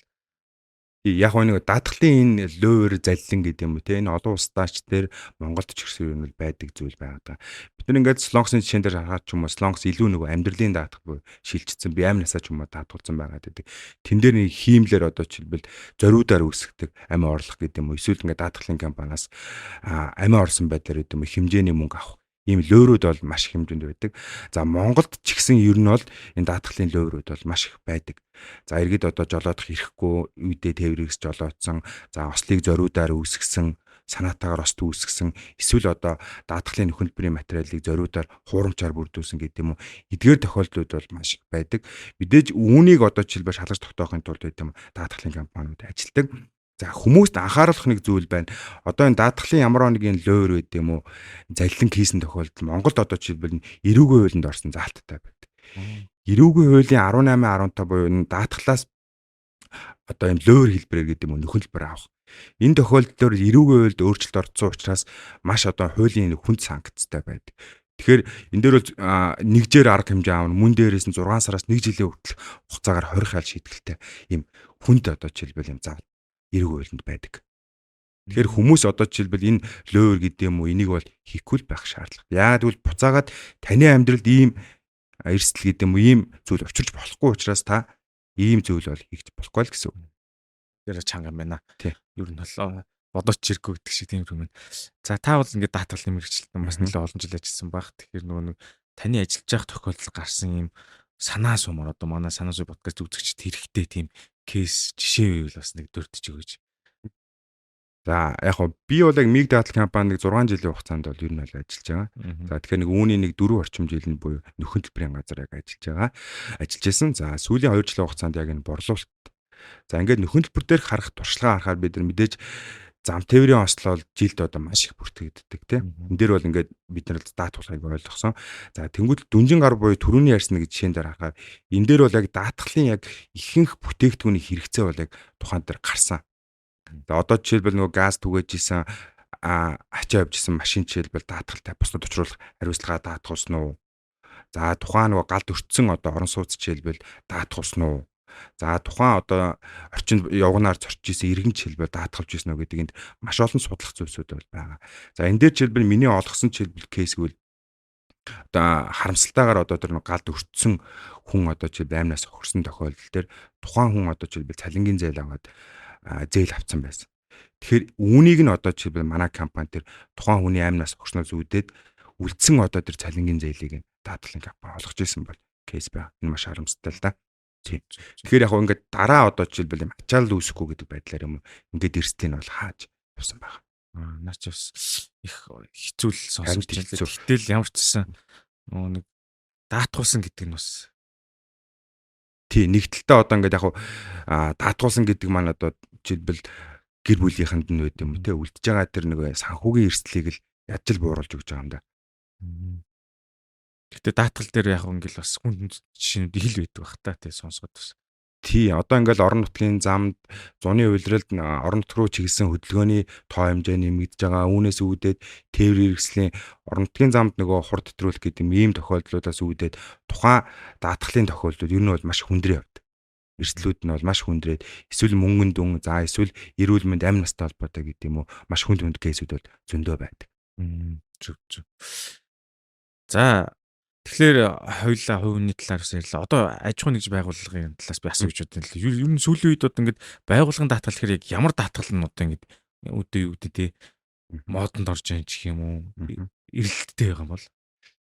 яг нэг даатгалын энэ лөөр заллин гэдэг юм уу те энэ олон улсдаач дээр Монголд ч гэсэн юм байдаг зүйл байгаа. Бид нар ингээд Солонгосын жишээн дээр харахад ч юм уу Солонгос илүү нөгөө амьдралын даатгал шилжчихсэн би амнасаа ч юм уу даатгуулсан байгаа гэдэг. Тэн дээр нэг хиймлэр одоо жишээлбэл зориудаар үүсгдэг амин орлох гэдэг юм уу эсвэл ингээд даатгалын компаниас амин орсон байдлаар гэдэг юм хэмжээний мөнгө авах. Ийм лөөрүүд бол маш их хэмжээнд байдаг. За Монголд ч гэсэн ер нь бол энэ даатгалын лөөрүүд бол маш их байдаг. За иргэд одоо жолоодох ирэхгүй үедээ тээврээс жолоодсон, за ослыг зориудаар үүсгэсэн, санаатаагаар ост үүсгэсэн, эсвэл одоо даатгалын нөхөлбөрийн материалыг зориудаар хуурамчаар бүрдүүлсэн гэдэг юм уу. Эдгээр тохиолдлууд бол маш их байдаг. Мэдээж үүнийг одоо жишээлбэл шалгаж тогтоохын тулд гэдэг юм даатгалын компаниуд ажилтдаг. За хүмүүст анхааруулах нэг зүйл байна. Одоо энэ даатгалын ямар нэгэн лөөр байд юм уу заллин хийсэн тохиолдолд Монголд одоо жишээлбэл 90% хуулинд орсон заалттай байдаг. 90% хуулийн 18 15 буюу энэ даатгалаас одоо энэ лөөр хэлбэрээр гэдэг юм уу нөхөлбөр авах. Энэ тохиолдлоор 90%-д өөрчлөлт орсон учраас маш одоо хуулийн хүнд санкцтай байдаг. Тэгэхээр энэ дээр бол нэгжээр арга хэмжээ аавна мөн дээрээс нь 6 сараас 1 жилийн хүртэл хугацаагаар 20 хаал шийтгэлтэй ийм хүнд одоо жишээлбэл юм зав 90%-нд байдаг. Тэгэхээр хүмүүс одоо жишээлбэл энэ лөөр гэдэг юм уу энийг бол хийхгүй л байх шаардлагатай. Яагаад гэвэл буцаагаад таны амьдралд ийм эрсдэл гэдэг юм уу ийм зүйл учирч болохгүй учраас та ийм зүйл бол хийж болохгүй л гэсэн үг. Тэр чанга юм байна. Тий. Ер нь бол бодооч чиркүү гэдэг шиг тийм юм байна. За та бол ингээд даатгалын мэргэжилтэнд бас нэлээд олон жил ажилласан баг. Тэгэхээр нөгөө нэг таны ажиллаж байх тохиолдол гарсан юм санаа сумаар одоо манай санаа суу подкаст үзэгчд хэрэгтэй тийм кейс жишээ байвал бас нэг дурдж өгөөж. За яг хоо би бол яг Миг даатгал компаниг 6 жилийн хугацаанд бол ер нь бол ажиллаж байгаа. За тэгэхээр нэг үүний нэг 4 орчим жилийн буюу нөхөн төлбөрийн газар яг ажиллаж байгаа. Ажиллаж исэн. За сүүлийн 2 жилийн хугацаанд яг энэ борлуулалт. За ингээд нөхөн төлбөр дээр харах туршлагаа харахаар бид нар мэдээж зам тээврийн ослол жилд одоо маш их бүртгэгддэг тийм. Энд дээр бол ингээд бид нар даатгалыг ойлгосон. За тэнгуүл дүнжин гар буюу түрүүний ярьсан нэг жишээн дээр харахаар энэ дээр бол яг даатгалын яг ихэнх бүтээгдэхүүний хэрэгцээ бол яг тухайн дээр гарсан. За одоо жишээлбэл нөгөө газ түгэж исэн ачаа явьжсэн машин жишээлбэл даатгалтай бусдад учруулах хариуцлага даатгуулсан уу? За тухайн нөгөө галд өртсөн одоо орон сууц жишээлбэл даатгуулсан уу? За тухайн одоо орчинд явгнаар зорчиж исэн иргэн жишээлбэл даатгалж исэн үү гэдэг энд маш олон судлах зүйлсүүд бол байгаа. За энэ дээр жишээлбэл миний олгосон жишээлбэл кейс гэвэл одоо харамсалтайгаар одоо тэр нэг галд өртсөн хүн одоо жишээлбэл аймнаас хохирсон тохиолдол дээр тухайн хүн одоо жишээлбэл цалингийн зээл аваад зээл авцсан байсан. Тэгэхээр үүнийг нь одоо жишээлбэл манай компани тэр тухайн хүний аймнаас хохирсноо зүүдээд үлдсэн одоо тэр цалингийн зээлийг даатгалын компани олгож исэн бол кейс байна. Энэ маш харамсалтай л да. Тийм. Тэгэхээр яг ингээд дараа одоо жишээлбэл юм ачаал үүсэхгүй гэдэг байдлаар юм ингээд эрсдлийг нь бол хааж явсан байна. Наач бас их хэцүү л Харин сонсож хэцүү. байна. Гэтэл ямар ч гэсэн нэг даатгуулсан гэдэг нь бас Тий, нэг талдаа одоо ингээд яг даатгуулсан гэдэг маань одоо жишээлбэл гэр бүлийнхэнд нь байд юм те үлдэж байгаа тэр нэг санхүүгийн эрсдлийг л яаж л бууруулж өгч байгаа юм да. Гэтэ даатгал дээр яг ингээл бас хүн жишээнүүд ил байдаг бах та тий сонсгоод бас. Тий, одоо ингээл орон нутгийн замд зуны уйлралд орон нутг руу чиглэсэн хөдөлгөөний тоо хэмжээ нэмэгдэж байгаа. Үүнээс үүдээд тээврийн хэрэгслийн орон нутгийн замд нөгөө хурд төтрүүлэх гэдэг ийм тохиолдлуудаас үүдээд тухайн даатгалын тохиолдлууд ер нь бол маш хүндрээ явдаг. Эрсдлүүд нь бол маш хүндрээд эсвэл мөнгөн дүн, за эсвэл эрүүл мэнд амь настай холбоотой гэдэг юм уу маш хүнд кейсүүд бол зөндөө байдаг. Зүг. За тэгэхээр хоёулаа хувийн талаас ярьлаа. Одоо аж ахуйн нэгж байгууллагын талаас би асууж бодсон л. Ер нь сүүлийн үед одоо ингээд байгууллагын даатгал гэхээр яг ямар даатгал нь одоо ингээд үдээ тий модонд орж байгаа ч юм уу эрэлттэй байгаа юм бол.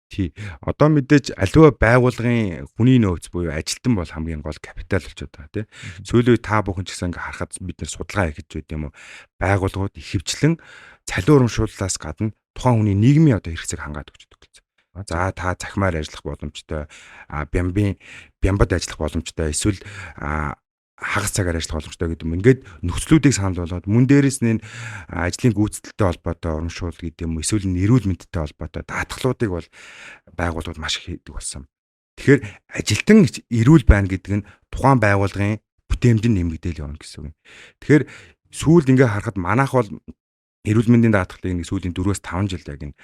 Тий. Одоо мэдээж аливаа байгууллагын хүний нөөц буюу ажилтан бол хамгийн гол капитал болчиход байгаа тий. Сүүлийн үед та бүхэн ч гэсэн ингээ харахад бид нэр судалгаа хийж байд юм уу? Байгууллагууд ихэвчлэн цалин урамшууллаас гадна тухайн хүний нийгмийн одоо хэрэгцээг хангаад өгч байгаа. За та захимаар ажиллах боломжтой, бямбад ажиллах боломжтой, эсвэл хагас цагаар ажиллах боломжтой гэдэг юм. Ингээд нөхцлүүдийг санал болгоод мөн дээрээс нь ажлын гүйцэтгэлтэй холбоотой урамшуул гэдэг юм. Эсвэл эрүүл мэндтэй холбоотой даатгалуудыг бол байгууллагууд маш их хийдэг болсон. Тэгэхээр ажилтан эрүүл байна гэдэг нь тухайн байгууллагын бүтээмжинд нэмэгдээл явна гэсэн үг. Тэгэхээр сүүлд ингээ харахад манайх бол эрүүл мэндийн даатгалыг нэг сүүлийн 4-5 жил яг энэ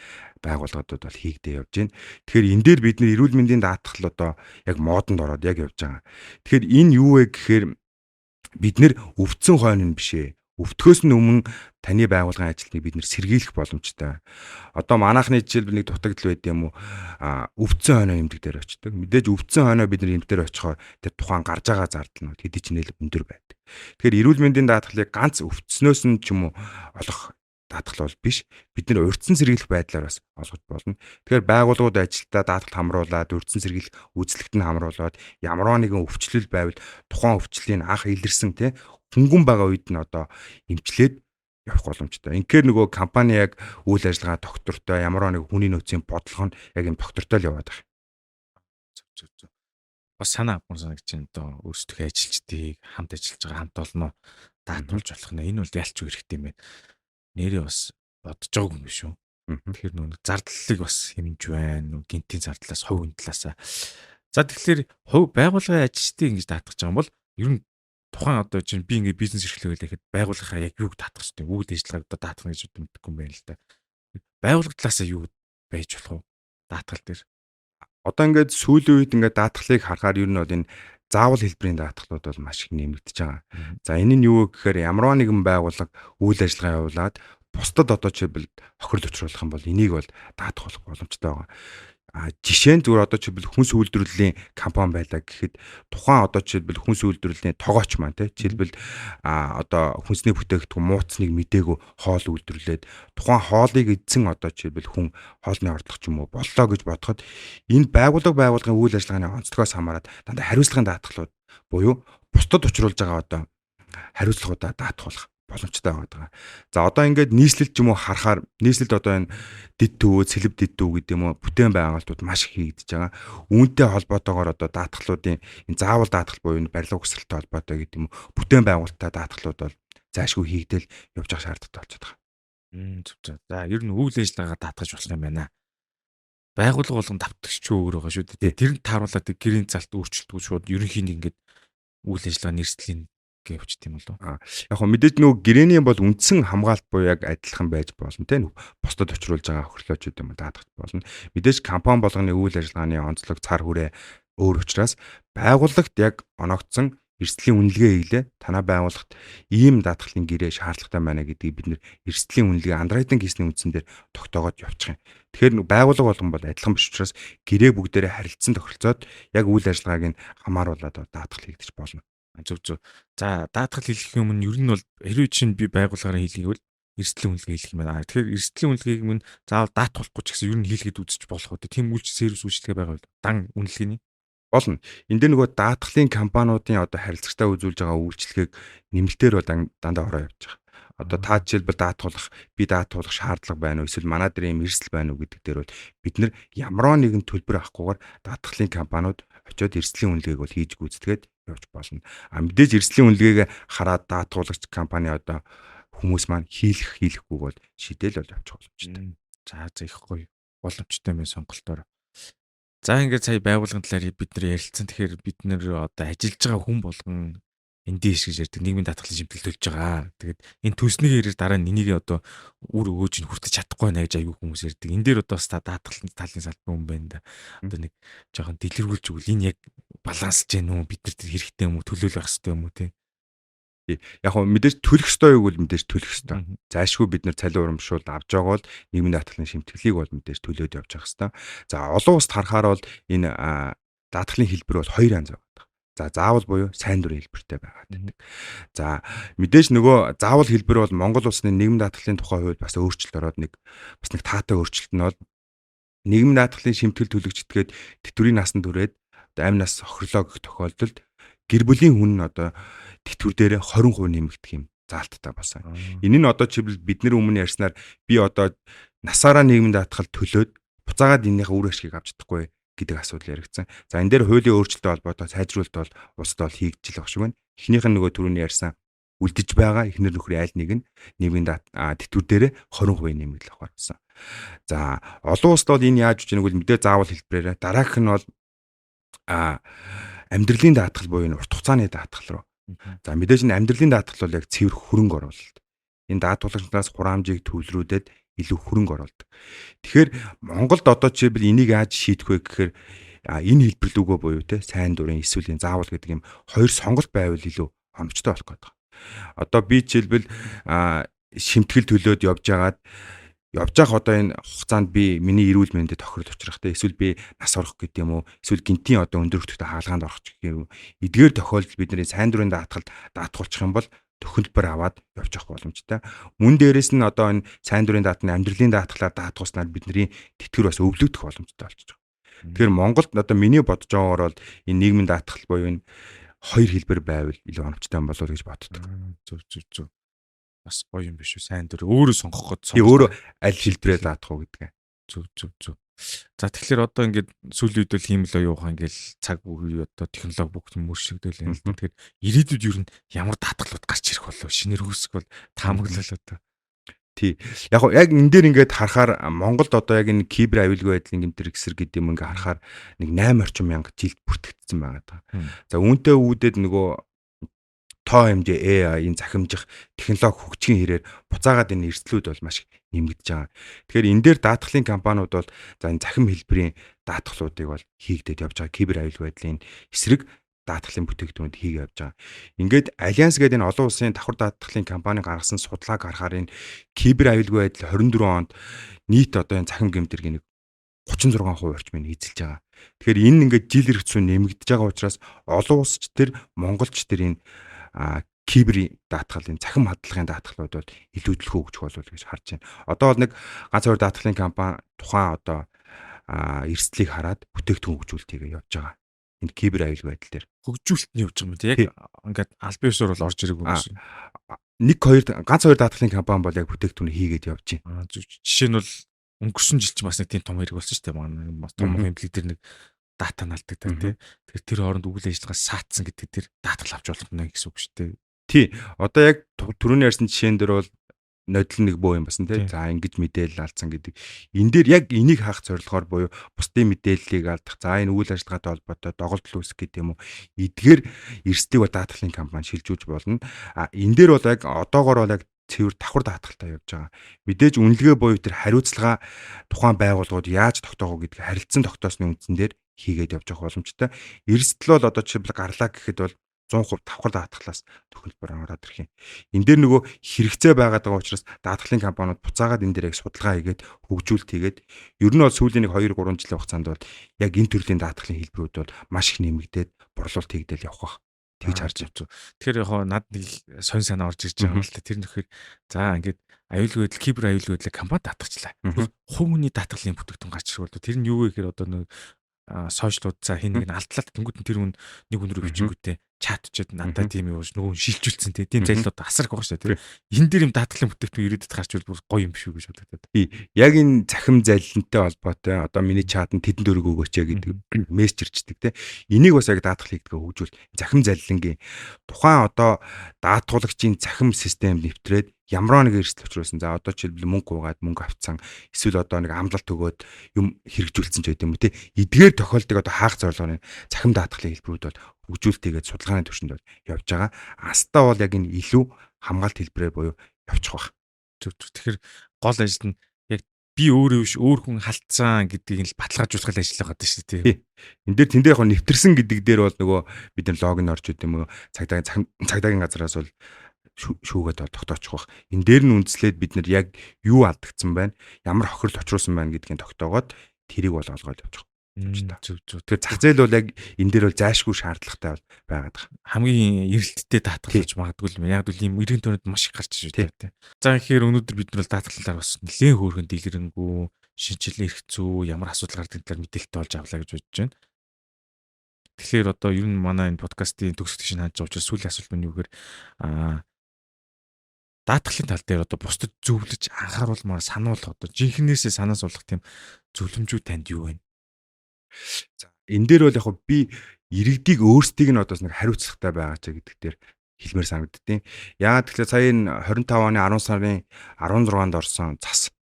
байгууллагуудад бол хийгдээ явж байна. Тэгэхээр энэ дээр бид нэр эрүүл мэндийн даатгал одоо яг модонд ороод яг явж байгаа. Тэгэхээр энэ юу вэ гэхээр бид нэр өвдсөн хойно нь биш ээ. Өвдөхөөс нь өмнө таны байгууллагын ажилтныг бид нэр сэргийлэх боломжтой. Одоо манайхны жишээлбэл нэг дутагдал байд юм уу? Өвдсөн хойно эмдэг дээр очдог. Мэдээж өвдсөн хойно бид нэр эмдэг дээр очихоор тэр тухайн гарч байгаа зардал нь хэдий ч нэлээд өндөр байдаг. Тэгэхээр эрүүл мэндийн даатгалыг ганц өвдснөөс нь ч юм уу олох даатгал бол биш. Бид нэр урьдчилан сэргийлэх байдлаар бас олгож болно. Тэгэхээр байгууллагууд ажилдаа даатгал хамруулад, урьдчилан сэргийлэх үйлчлэгт нь хамруулад ямар нэгэн өвчлөл байвал тухайн өвчлөлийн анх илэрсэн тий хөнгөн байгаа үед нь одоо эмчлээд явах боломжтой. Инхээр нөгөө компани яг үйл ажиллагаа доктортой ямар нэг хүний нөөцийн бодлого нь яг юм доктортой л яваад байгаа. Зүг. Бас санаа авах санагч энэ одоо өөрсдөө ажилчдыг хамт ажиллаж байгаа хамт олноо даатгуулж болох нэ. Энэ бол ялч хэрэгтэй юм байна. Нэрээ бас бодож байгаа юм биш үү? Тэгэхээр нөгөө зардлыг бас хэмж байна. Гинтийн зардлаас хувийн талаасаа. За тэгэхээр байгууллагын ажилчдыг ингэж даатгаж байгаа юм бол ер нь тухайн одоо чинь би ингээ бизнес эрхлэе гэхэд байгууллагаа яг юуг даатгах хэрэгтэй? Үйл ажиллагааг одоо даатгах гэж мэддэггүй юм байна л да. Байгууллага талаасаа юу байж болох вэ? Даатгал дээр. Одоо ингээд сүүлийн үед ингээд даатгалыг харахаар ер нь бол энэ заавал хэлбэрийн даатгалууд бол маш их нэмэгдэж байгаа. За энэ нь юу вэ гэхээр ямар нэгэн байгууллага үйл ажиллагаа явуулаад бусдад одоо жишээлбэл хохирол учруулах юм бол энийг бол даатгах боломжтой байгаа. Жишээ нь зүгээр одоо жишээлбэл хүнс үйлдвэрлэлийн компани байлаа гэхэд тухайн одоо жишээлбэл хүнс үйлдвэрлэлийн тогооч маань тий жишээлбэл одоо хүнсний бүтээгдэхүүн мууцныг мдээгүй хоол үйлдвэрлээд тухайн хоолыг эзэн одоо жишээлбэл хүн хоолны ордлого ч юм уу боллоо гэж бодоход энэ байгууллагын үйл ажиллагааны онцлогоос хамаарат дандаа хариуцлагын даатгалууд буюу бусдад учруулж байгаа одоо хариуцлагуудаа даатгуулах боломжтой байгаа. За одоо ингээд нийслэлд ч юм уу харахаар нийслэлд одоо энэ дэд төвөө, цэлб дэд төв гэдэг юм уу бүтээн байгуулалтууд маш их хийгдэж байгаа. Үүнтэй холбоотойгоор одоо даатгалуудын энэ заавал даатгал буюу барилга угсралтай холбоотой гэдэг юм уу бүтээн байгуулалттай даатгалууд бол зайлшгүй хийгдэл явж байгаа шаардлагатай болчиход байгаа. Зөв. За ер нь үйл ажиллагаагаа даатгаж болох юм байна. Байгууллага болгон давтагч ч өөр байгаа шүү дээ. Тэр нь тааруулаад гэрийн залт өөрчлөлтгүй шууд ерөнхийн ингээд үйл ажиллагаа нэрслийн гэвч тийм болов. Яг хөө мэдээж нөгөө гэрээний бол үндсэн хамгаалт буюу яг адилхан байж болно те бусдад учруулж байгаа хөрлөөч юм даатгах болно. Мэдээж компани болгоны үйл ажиллагааны онцлог цар хүрээ өөр учраас байгууллагт яг оногдсон эрсдлийн үнэлгээ хийлээ. Танай байгууллагт ийм даатгалын гэрээ шаардлагатай байна гэдгийг бид нэр эрсдлийн үнэлгээ андеррайтинг хийсний үндсэн дээр тогтоогоод явуучих юм. Тэгэхээр байгууллага болгон бол адилхан биш учраас гэрээ бүгдээрээ харилцсан тохиролцоод яг үйл ажиллагааг нь хамааруулаад даатгал хийгдэж болно. Зөв зөв. За даатгал хэлэх юм нь ер нь бол хэрвээ чинь би байгууллагаараа хийлгийг бол эрсдлийн үнэлгээ хийх юм байна. Тэгэхээр эрсдлийн үнэлгээг минь заавал даатгахгүй ч гэсэн ер нь хийлгээд үзэж болох үү? Тийм үйлч сервис үйлчилгээ байгаа бол дан үнэлгээний Болно. Энд дээр нөгөө даатгалын компаниудын одоо харилцагтай үзүүлж байгаа үйлчлэгийг нэмэлтээр бол дандаа ороо явж байгаа. Одоо та жишээлбэл би даатгуулах шаардлага байна уу? Эсвэл манай дээр ийм эрсдэл байна уу гэдэг дээр бол бид нар ямар нэгэн төлбөр авахгүйгээр даатгалын компаниуд очиод эрсдлийн үнэлгээг бол хийж гүйцэтгээд явж болно. Мэдээж эрсдлийн үнэлгээг хараад даатгуулагч компани одоо хүмүүс маань хийхгүй бол шийдэл бол явчих боломжтой. За их гоё боломжтой юм сонголтоор. За ингээд сая байгууллагын талаар бид нар ярилцсан. Тэгэхээр бид нар одоо ажиллаж байгаа хүн болгон эндээс гэж ярьдаг нийгмийн даатгалын шимтгэл төлж байгаа. Тэгээд энэ төсний хэрээр дараа нь энийг одоо үр өгөөж нь хүртэж чадахгүй байна гэж аюу хүмүүс ярьдаг. Энэ дээр одоо даатгалын талын салбар хүн байна да. Одоо нэг жоохон дэлгэрүүлж өгвөл энэ яг балансж гэнэ үү? Бид нар тэр хэрэгтэй юм уу? Төлөөлөх хэрэгтэй юм уу те? Яг хөө мэдээж төлөх ёстой юу гэвэл мэдээж төлөх ёстой. Зайлшгүй бид нар цалин урамшуулд авч байгаа бол нийгмийн даатгалын шимтгэлийг бол мэдээж төлөөд явж явах ёстой. За олон улсад харахаар бол энэ даатгалын хэлбэр бол хоёр янз байгаа. За заавал буюу сайн дурын хэлбэртэй байгаа гэдэг. За мэдээж нөгөө заавал хэлбэр бол Монгол улсны нийгмийн даатгалын тухай хувьд бас өөрчлөлт ороод нэг таатай өөрчлөлт нь бол нийгмийн даатгалын шимтгэл төлөгчдгээд тэтгэврийн насанд хүрээд амь нас охирлоо гэх тохиолдолд гэр бүлийн хүн нь одоо тэтгэвэр дээрээ 20% нэмэгдэх юм заалттай басан. Энэ нь одоо чивэл бидний өмнө ярьснаар би одоо насаараа нийгмийн даатгал төлөөд буцаагаад энэний үр ашгийг авч чадахгүй гэдэг асуудал яригдсан. За энэ дээр хуулийн өөрчлөлттэй холбоотой сайжруулалт бол улсад бол хийгдэж л байх шиг байна. Эхнийх нь нөгөө түрүүний ярьсан үлдэж байгаа эхнэр нөхрийн айл нэг нь нийгмийн тэтгэвэр дээрээ 20% нэмэгдэл авах болсон. За олон улсад бол энэ яаж үжих нэг мэдээ заавал хэлбэрээр дараагийнх нь бол амьдралын даатгал буюу урт хугацааны даатгал руу. За мэдээж энэ амьдралын даатгал бол яг цэвэр хөрөнгө оруулалт. Энэ даатгуулагчдаас хураамжийг төвлөрүүлээд илүү хөрөнгө оруулдаг. Тэгэхээр Монголд одоо жишээлбэл энийг яаж шийдэх вэ гэхээр энэ хэлбэрлүүгөө буюу те сайн дурын эсвэл заавал гэдэг юм хоёр сонголт байвал илүү хомчтой болох гэдэг. Одоо би жишээлбэл шимтгэл төлөөд явж явах одоо энэ хугацаанд би миний эрүүл мэндэд тохирол учрахтай эсвэл би нас орох гэдэг юм уу эсвэл гинтийн одоо өндөр өртөгтэй хаалгаанд орох гэх юм. Эдгээр тохиолдолд бидний сайн дурын даатгуулчих юм бол төхөлбөр аваад явж явах боломжтой. Мөн дээрэс нь одоо энэ сайн дурын даатны амьдралын даатгалаар даатгуулснаар бидний тэтгэвэр бас өвлөгдөх боломжтой болчихж байгаа. Тэгэхээр Монголд одоо миний бодож байгаагаар бол энэ нийгмийн даатгал буюу энэ хоёр хэлбэр байвал илүү оновчтой юм болов уу гэж боддог. Зөв. Бас гоё юм биш үү? Сайн дөр өөрөө сонгох гээд өөрөө аль хэлбэрээр даатах уу гэдэг. Зөв. За тэгэхээр одоо ингээд сүүлийн үед л хийм л явах ингээл цаг үе одоо технологи бүгд мөршигдөл юм л. Тэгэхээр ирээдүйд юу н ямар даатгалууд гарч ирэх болов? Шинээр үүсэх бол таамаглал одоо. Тий. Яг энэ дээр ингээд харахаар Монголд одоо яг энэ кибер аюулгүй байдлын гэмтэр эксэр гэдэг юм ингээд харахаар нэг 8 мянга жилд бүртгэгдсэн байгаа. За үүнтэй үүдээд нөгөө тоо хэмжээ AI энэ захимжих технологи хөгжихийн хэрээр буцаагаад энэ эрсдлүүд бол маш нэмэгдэж байгаа. Тэгэхээр энэ дээр даатгалын компаниуд бол за энэ захим хэлбэрийн даатгалуудыг бол хийгдээд явж байгаа. Кибер аюулгүй байдлын эсрэг даатгалын бүтээгдэхүүнүүд хийгээ явж байгаа. Ингээд Альянс гэдэг энэ олон улсын давхар даатгалын компани гаргасан судалгааг харахаар энэ кибер аюулгүй байдал 24 онд нийт одоо энэ захим гэмтэргийн нэг 36% орчмыг эзэлж байгаа. Тэгэхээр энэ ингээд жил ирэх зүйн нэмэгдэж байгаа учраас олон улсч төр монголч төр энэ киберийн даатгалын цахим хадлагын даатгалууд бол илүү төлхөө өгч болов гэж харж байна. Одоо бол нэг ганц хоёр даатгалын компани тухайн одоо эрсдлийг хараад бүтээгдэхүүн хөгжүүлэлтийг явж байгаа. Энэ кибер аюулгүй байдал дээр хөгжүүлэлт нь явж байгаа юм тийм яг ингээд аль биесээр бол орж ирээгүй гэсэн. Ганц хоёр даатгалын компани бол яг бүтээгдэхүүн хийгээд явж байна. Жишээ нь бол өнгөрсөн жил ч бас нэг тийм том хэрэг болсон шүү дээ. Манай том хэмжлэг дээр нэг дата налдаг тийм. Тэгэхээр тэр хооронд үйл ажиллагаа саатсан гэдэг тэр даатгал авч болно гэсэн үг шүү дээ. Тий. Одоо яг түрүүний ярьсан жишээн дээр бол нодлон нэг бөө юм басан тий. За ингэж мэдээлэл алдсан гэдэг. Энэ дээр яг энийг хаах зорилгоор буюу бусдын мэдээллийг алдах. За энэ үйл ажиллагаатай холбоотой доголдол үүсгэх гэдэг юм уу. Эдгээр эрсдийг бол даатгалын компани шилжүүлж болно. Энэ дээр бол яг одоогоор бол яг цэвэр давхар даатгалтай явж байгаа. Мэдээж үнэлгээ буюу тэр хариуцлага тухайн байгууллагууд яаж тогтоох вэ гэдгийг харилцан тогтоосны үндсэн дээр хийгээд явж байгаа боломжтой. Эрсдэл бол одоо жишээлбэл гарлаа гэхэд бол 100% давхар даатгалаас төхөлбөр ороод ирэх юм. Энэ дээр нөгөө хэрэгцээ байгаад байгаа учраас даатгалын компаниуд буцаагаад энэ дээр яг судалгаа хийгээд хөгжүүлэлт хийгээд ер нь бол сүүлийн 2-3 жилийн хугацаанд бол яг энэ төрлийн даатгалын хэлбэрүүд бол маш их нэмэгдээд борлуулалт хийгдэл явах бах. Тэгж харж байна. Тэгэхээр яг над нэг сонь санаа орж ирж байгаа юм л та. Тэр нөхөр за ингээд аюулгүй байдал, кибер аюулгүй байдлыг компани даатгачлаа. Хувь хүний даатгалын бүтээгдэхүүн гарч ирвэл тэр нь юу вэ гэхээр одоо нэг сошиалууд за хин нэг алдлаад тэнгууд нь тэр хүн нэг хүн рүү бичингүүтээ чатчаад надад тийм юу нөгөө шилжүүлсэн тийм зайлууд асар их байгаа шүү дээ. Энэ дээр юм даатгалын бүтээгдэхүүн ирээдүйд гарч ирвэл гоё юм биш үү гэж бодогдод. Яг энэ захим залилантай холбоотой одоо миний чат нь тэдэн дөрөг өгөөч гэдэг мессеж ирчдэг тийм. Энийг бас яг даатгал хийгдгээ хөгжүүл захим залилангийн тухайн одоо даатгуулагчийн захим систем нэвтрээд ямар нэг эрсдэл учруулсан. За одоо жишээлбэл мөнгө угаад мөнгө авцсан эсвэл одоо нэг амлалт өгөөд юм хэрэгжүүлсэн ч гэдэг юм те. Эдгээр тохиолдолд одоо хаах зорилгын захим даатгалын хэлбэрүүд бол хөгжүүлэлтийгээд судалгааны түвшинд бол явж байгаа. Астаа бол яг энэ илүү хамгаалт хэлбэрээр буюу явчих واخ. Тэгэхээр гол ажил нь яг би өөрөө биш өөр хүн халтсан гэдгийг л баталгаажуулах ажил байгаа даа шүү дээ. Энд дээр тэндээ яг нэвтэрсэн гэдэг дээр бол нөгөө бид нар логин орж идэм юм уу цагдаагийн газараас бол шүүгээд тогтоочих واخ. Энэ дээр нь үндэслээд бид нар яг юу алдагдсан байна, ямар хохирол очруулсан байна гэдгийг тогтоогоод тэрийг бол олгоод явчих. Зөв. Тэгэхээр зах зээл бол яг энэ дээр бол зайлшгүй шаардлагатай бол байгаад байгаа. Хамгийн эрэлттэй даатгалж магадгүй л яг л ийм эргэн тойронд маш их гарч ирж байна тийм. За тэгэхээр өнөөдөр бид нар даатгалаар бас нэлээд хөөрхөн дэлгэрэнгүй шинжилгээ хэрэгцүү ямар асуудал гардаг талаар мэдээлэлтэй болж авлаа гэж бодож байна. Тэгэхээр одоо ер нь манай энэ подкастын төгсөлт чинь хааж байгаа учраас сүүлийн асуулт нь юу гэхээр даатгалын тал дээр одоо бусдад зөвлөж анхааруулмаар сануулах одоо жинхнээсээ санаа суулгах тийм зөвлөмжүүд танд юу вэ? За энэ дээр бол яг би иргэдийг өөрсдийг нь одоос нэг хариуцлагатай байгаа ч гэдэг дээр хэлмээр санагддیں۔ Яагаад тэгэхээр сая энэ 25 оны 10 сарын 16-нд орсон цас.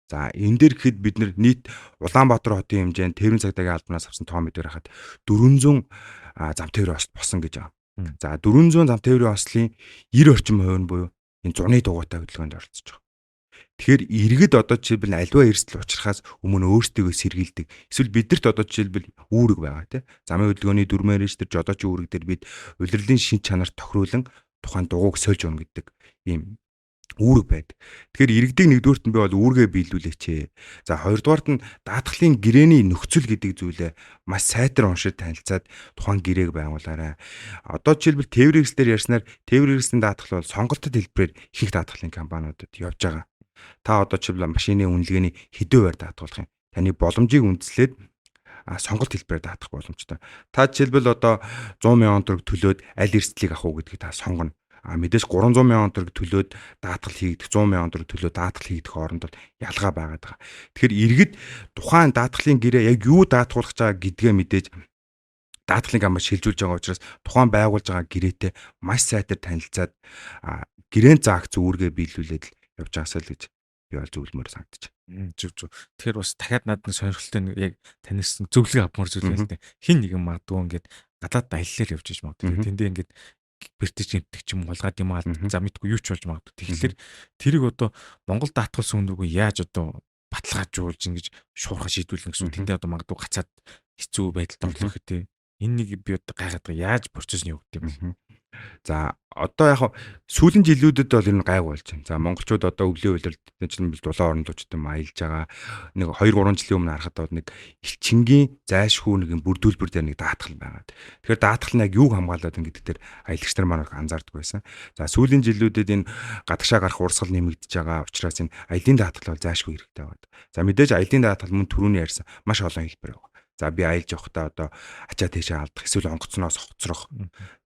За энэ дээр гэхэд бид нийт Улаанбаатар хотын хэмжээнд тээврийн цагдаагийн албанаас авсан тоо мэдээр хахад 400 зам тээврийн ослт босон гэж байгаа. За 400 зам тээврийн ослын 90 орчим хувь нь буюу энэ зуны дугуйтай хөдөлгөөнд оролцож байгаа. Тэгэхээр иргэд одоо жишээлбэл альва эрсдэл учрахаас өмнө өөрсдөө сэргийлдэг. Эсвэл бидэрт одоо жишээлбэл үүрэг байгаа тийм. Замын хөдөлгөөний дөрмөн рэж тэр жодооч үүрэг дээр бид улирлын шин чанарт тохируулан тухайн дугуйг сольж өгнө гэдэг ийм үүрэг байдаг. Тэгэхээр иргэдийг нэгдүгüүрт нь би бол үүргээ биелүүлээч. За хоёрдугаарт нь даатгалын гэрээний нөхцөл гэдэг зүйлээ маш сайтар уншиж танилцаад тухайн гэрээг байгуулаарай. Одоо жишээлбэл тээврийн эрсдлээр ярьснаар тээврийн эрсдлийн даатгал бол сонголтод хэлбэрээр их даатгалын компаниудад явж байгаа. Та одоо жишээлбэл машины үнэлгээний хэдэн байр даатгуулах юм. Таны боломжийг үндэслээд сонголт хэлбэрээр даатгах боломжтой. Та жишээлбэл одоо 100,000 төгрөг төлөөд аль эрсдлийг авах уу гэдгийг та сонгоно. Мэдээж 300,000 төгрөг төлөөд даатгал хийгдэх 100,000 төгрөг төлөөд даатгал хийгдэх хооронд бол ялгаа байгаад байгаа. Тэгэхээр иргэд тухайн даатгалын гэрээ яг юу даатгуулах чагаа гэдгээ мэдээж даатгалын компани шилжүүлж байгаа учраас тухайн байгуулж байгаа гэрээтэй маш сайтар танилцаад гэрээнд заагц үүргээ биелүүлээд явж байгаасаа л гэж би бол зөвлөмөр санагдаж байна. Зөв. Тэгэхээр бас дахиад надад нэг сонирхолтой яг таньсан зөвлөгөө авмаар зүйл байна те. Хин нэгэн магадгүй ингээд гадаад аяллаар явж иж магадгүй. Тэндээ ингээд бэртэж имтэг ч юм хулгаад юм аа за мэдгүй юу ч болж магадгүй. Тэгэхээр тэрийг одоо Монгол даатгалсан хүн рүү яаж одоо баталгаажуулж ингэж шуурхаа шийдүүлнэ гэсэн. Тэндээ одоо магадгүй гацаад хэцүү байдалд орлох гэдэг. Энэ нэг би одоо гайхаад байгаа. Яаж процесс нь явагдав юм бэ? За одоо яг сүүлийн жилүүдэд бол энэ гайг болж байна. За монголчууд одоо өвлийн үйлрэлт жишээлбэл дулаан орнолчтой аялж байгаа. Нэг 2-3 жилийн өмнө харахад бол нэг элчингийн зайлшгүй нэг бүрдүүлбэр дээр нэг даатгал байгаад. Тэгэхээр даатгал нь яг юуг хамгаалаад байна гэдэг дээр аялагч нар маань анзаардаг байсан. За сүүлийн жилүүдэд энэ гадагшаа гарах урсгал нэмэгдэж байгаа учраас энэ аялын даатгал бол зайлшгүй хэрэгтэй байна. За мэдээж аялын даатгал мөн түрүүний ярьсан маш олон хэлбэр байна. За би аялж явахдаа одоо ачаа тийшээ алдах, эсвэл онгоцноос хоцрох.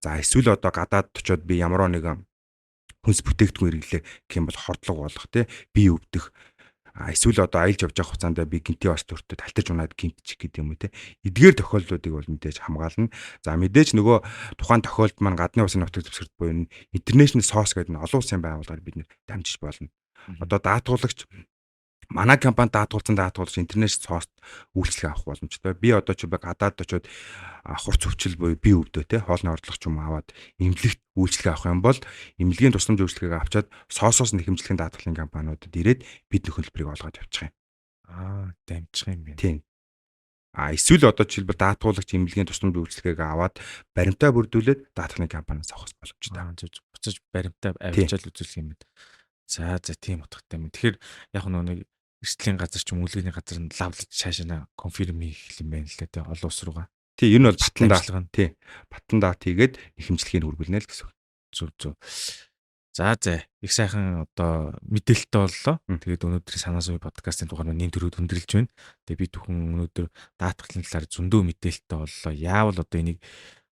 За эсвэл одоо гадаад очиод би ямар нэг хүнс бүтээгдэхүүн хэрэглээ гэх юм бол хордлого болох тий бие өвдөх. Эсвэл одоо аялж явж байгаа хугацаанд би гинти бас төртөд талтаж унаад гинтчих гэдэг юм уу тий. Эдгээр тохиолдлуудыг бол мэдээж хамгаална. За мэдээж нөгөө тухайн тохиолдолд маань гадны улсын нутаг дэвсгэрт буюу International Source гэдэг нь олон улсын байгууллагаар бид нэр дамжиж болно. Одоо даатгуулагч манай компани даатгуулсан даатгуулж интернэшнл цоост үйлчлэг авах боломжтой. Би одоо ч гадаад очиод хурц өвчл буюу бие өвдөө те хоолны ордлого ч юм аваад эмнэлэгт үйлчлэг авах юм бол эмнэлгийн тусламж үйлчлэгийг авчаад соосоос нэхэмжлэгийн даатгалын компаниудад ирээд бид нөхөлбөрийг олгоод явчих юм. Дамжих юм байна. Тийм. Эсвэл одоо жишээлбэл даатгуулагч имлэгийн тусламж үйлчилгээг аваад баримтаа бүрдүүлээд даатгахны кампаниас авах боломжтой. Буцаж баримтаа авчаал үзүүлэх юм байна. За тийм утгатай юм. Тэгэхээр яг нэг эрсдлийн газар ч юм үлгэний газар нь лавлж цаашаа конфирм хийх юм байна л да. Олон улс руугаа. Тий, энэ бол батлан Дамжлага нь. тий. Батлан даат хийгээд ихэмжлэгийг хүргүүлнэ л гэсэн үг. Зөв. За их сайхан одоо мэдээлэлтэй боллоо. Тэгээд өнөөдрийн санаа суй подкастын дугаар нь төрөд өндөрлж байна. Тэгээд би түүхэн өнөөдөр даатгалын талаар зөндөө мэдээлэлтэй боллоо. Яавал одоо энийг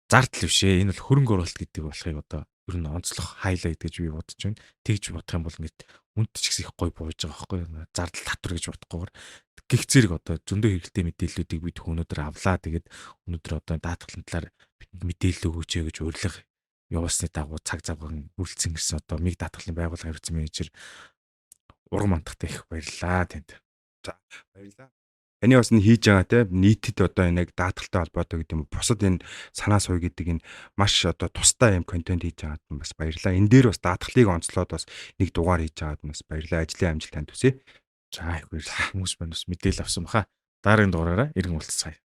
зардал биш ээ. Энэ бол хөрөнгө оруулалт гэдэг болохыг одоо ер нь онцлох хайлайт гэж би бодож байна. Тэгж бодох юм бол ингээд үнэт ч гэсэн их гой бууж байгаа байхгүй юу? Зардал татвар гэж бодохгүйгээр гих зэрэг одоо зөндөө хэрэгтэй мэдээллүүдийг би түүх өнөөдөр авлаа. Тэгээд өнөөдөр одоо даатгалын талаар мэдээлэл өгөөч гэж урилга яваасны дагуу цаг завхан үргэлжсэн гэрсэн одоо миг даатгалын байгууллага хэрэгцээ менежер уран мантахтай их баярлалаа танд. За баярлалаа. Таны бас энэ хийж байгаа те нийтэд одоо энэ даатгалтай холбоотой гэдэг юм. Бусад энэ санаа суй гэдэг энэ маш одоо тустай юм контент хийж байгаад нь бас баярлалаа. Энэ дээр бас даатгалыг онцлоод бас нэг дугаар хийж байгаад нь бас баярлалаа. Ажлын амжилт танд хүсье. За их баярлалаа. Хүмүүс маань бас мэдээлэл авсан баха. Дараагийн дугаараараа иргэн уулзцгаая.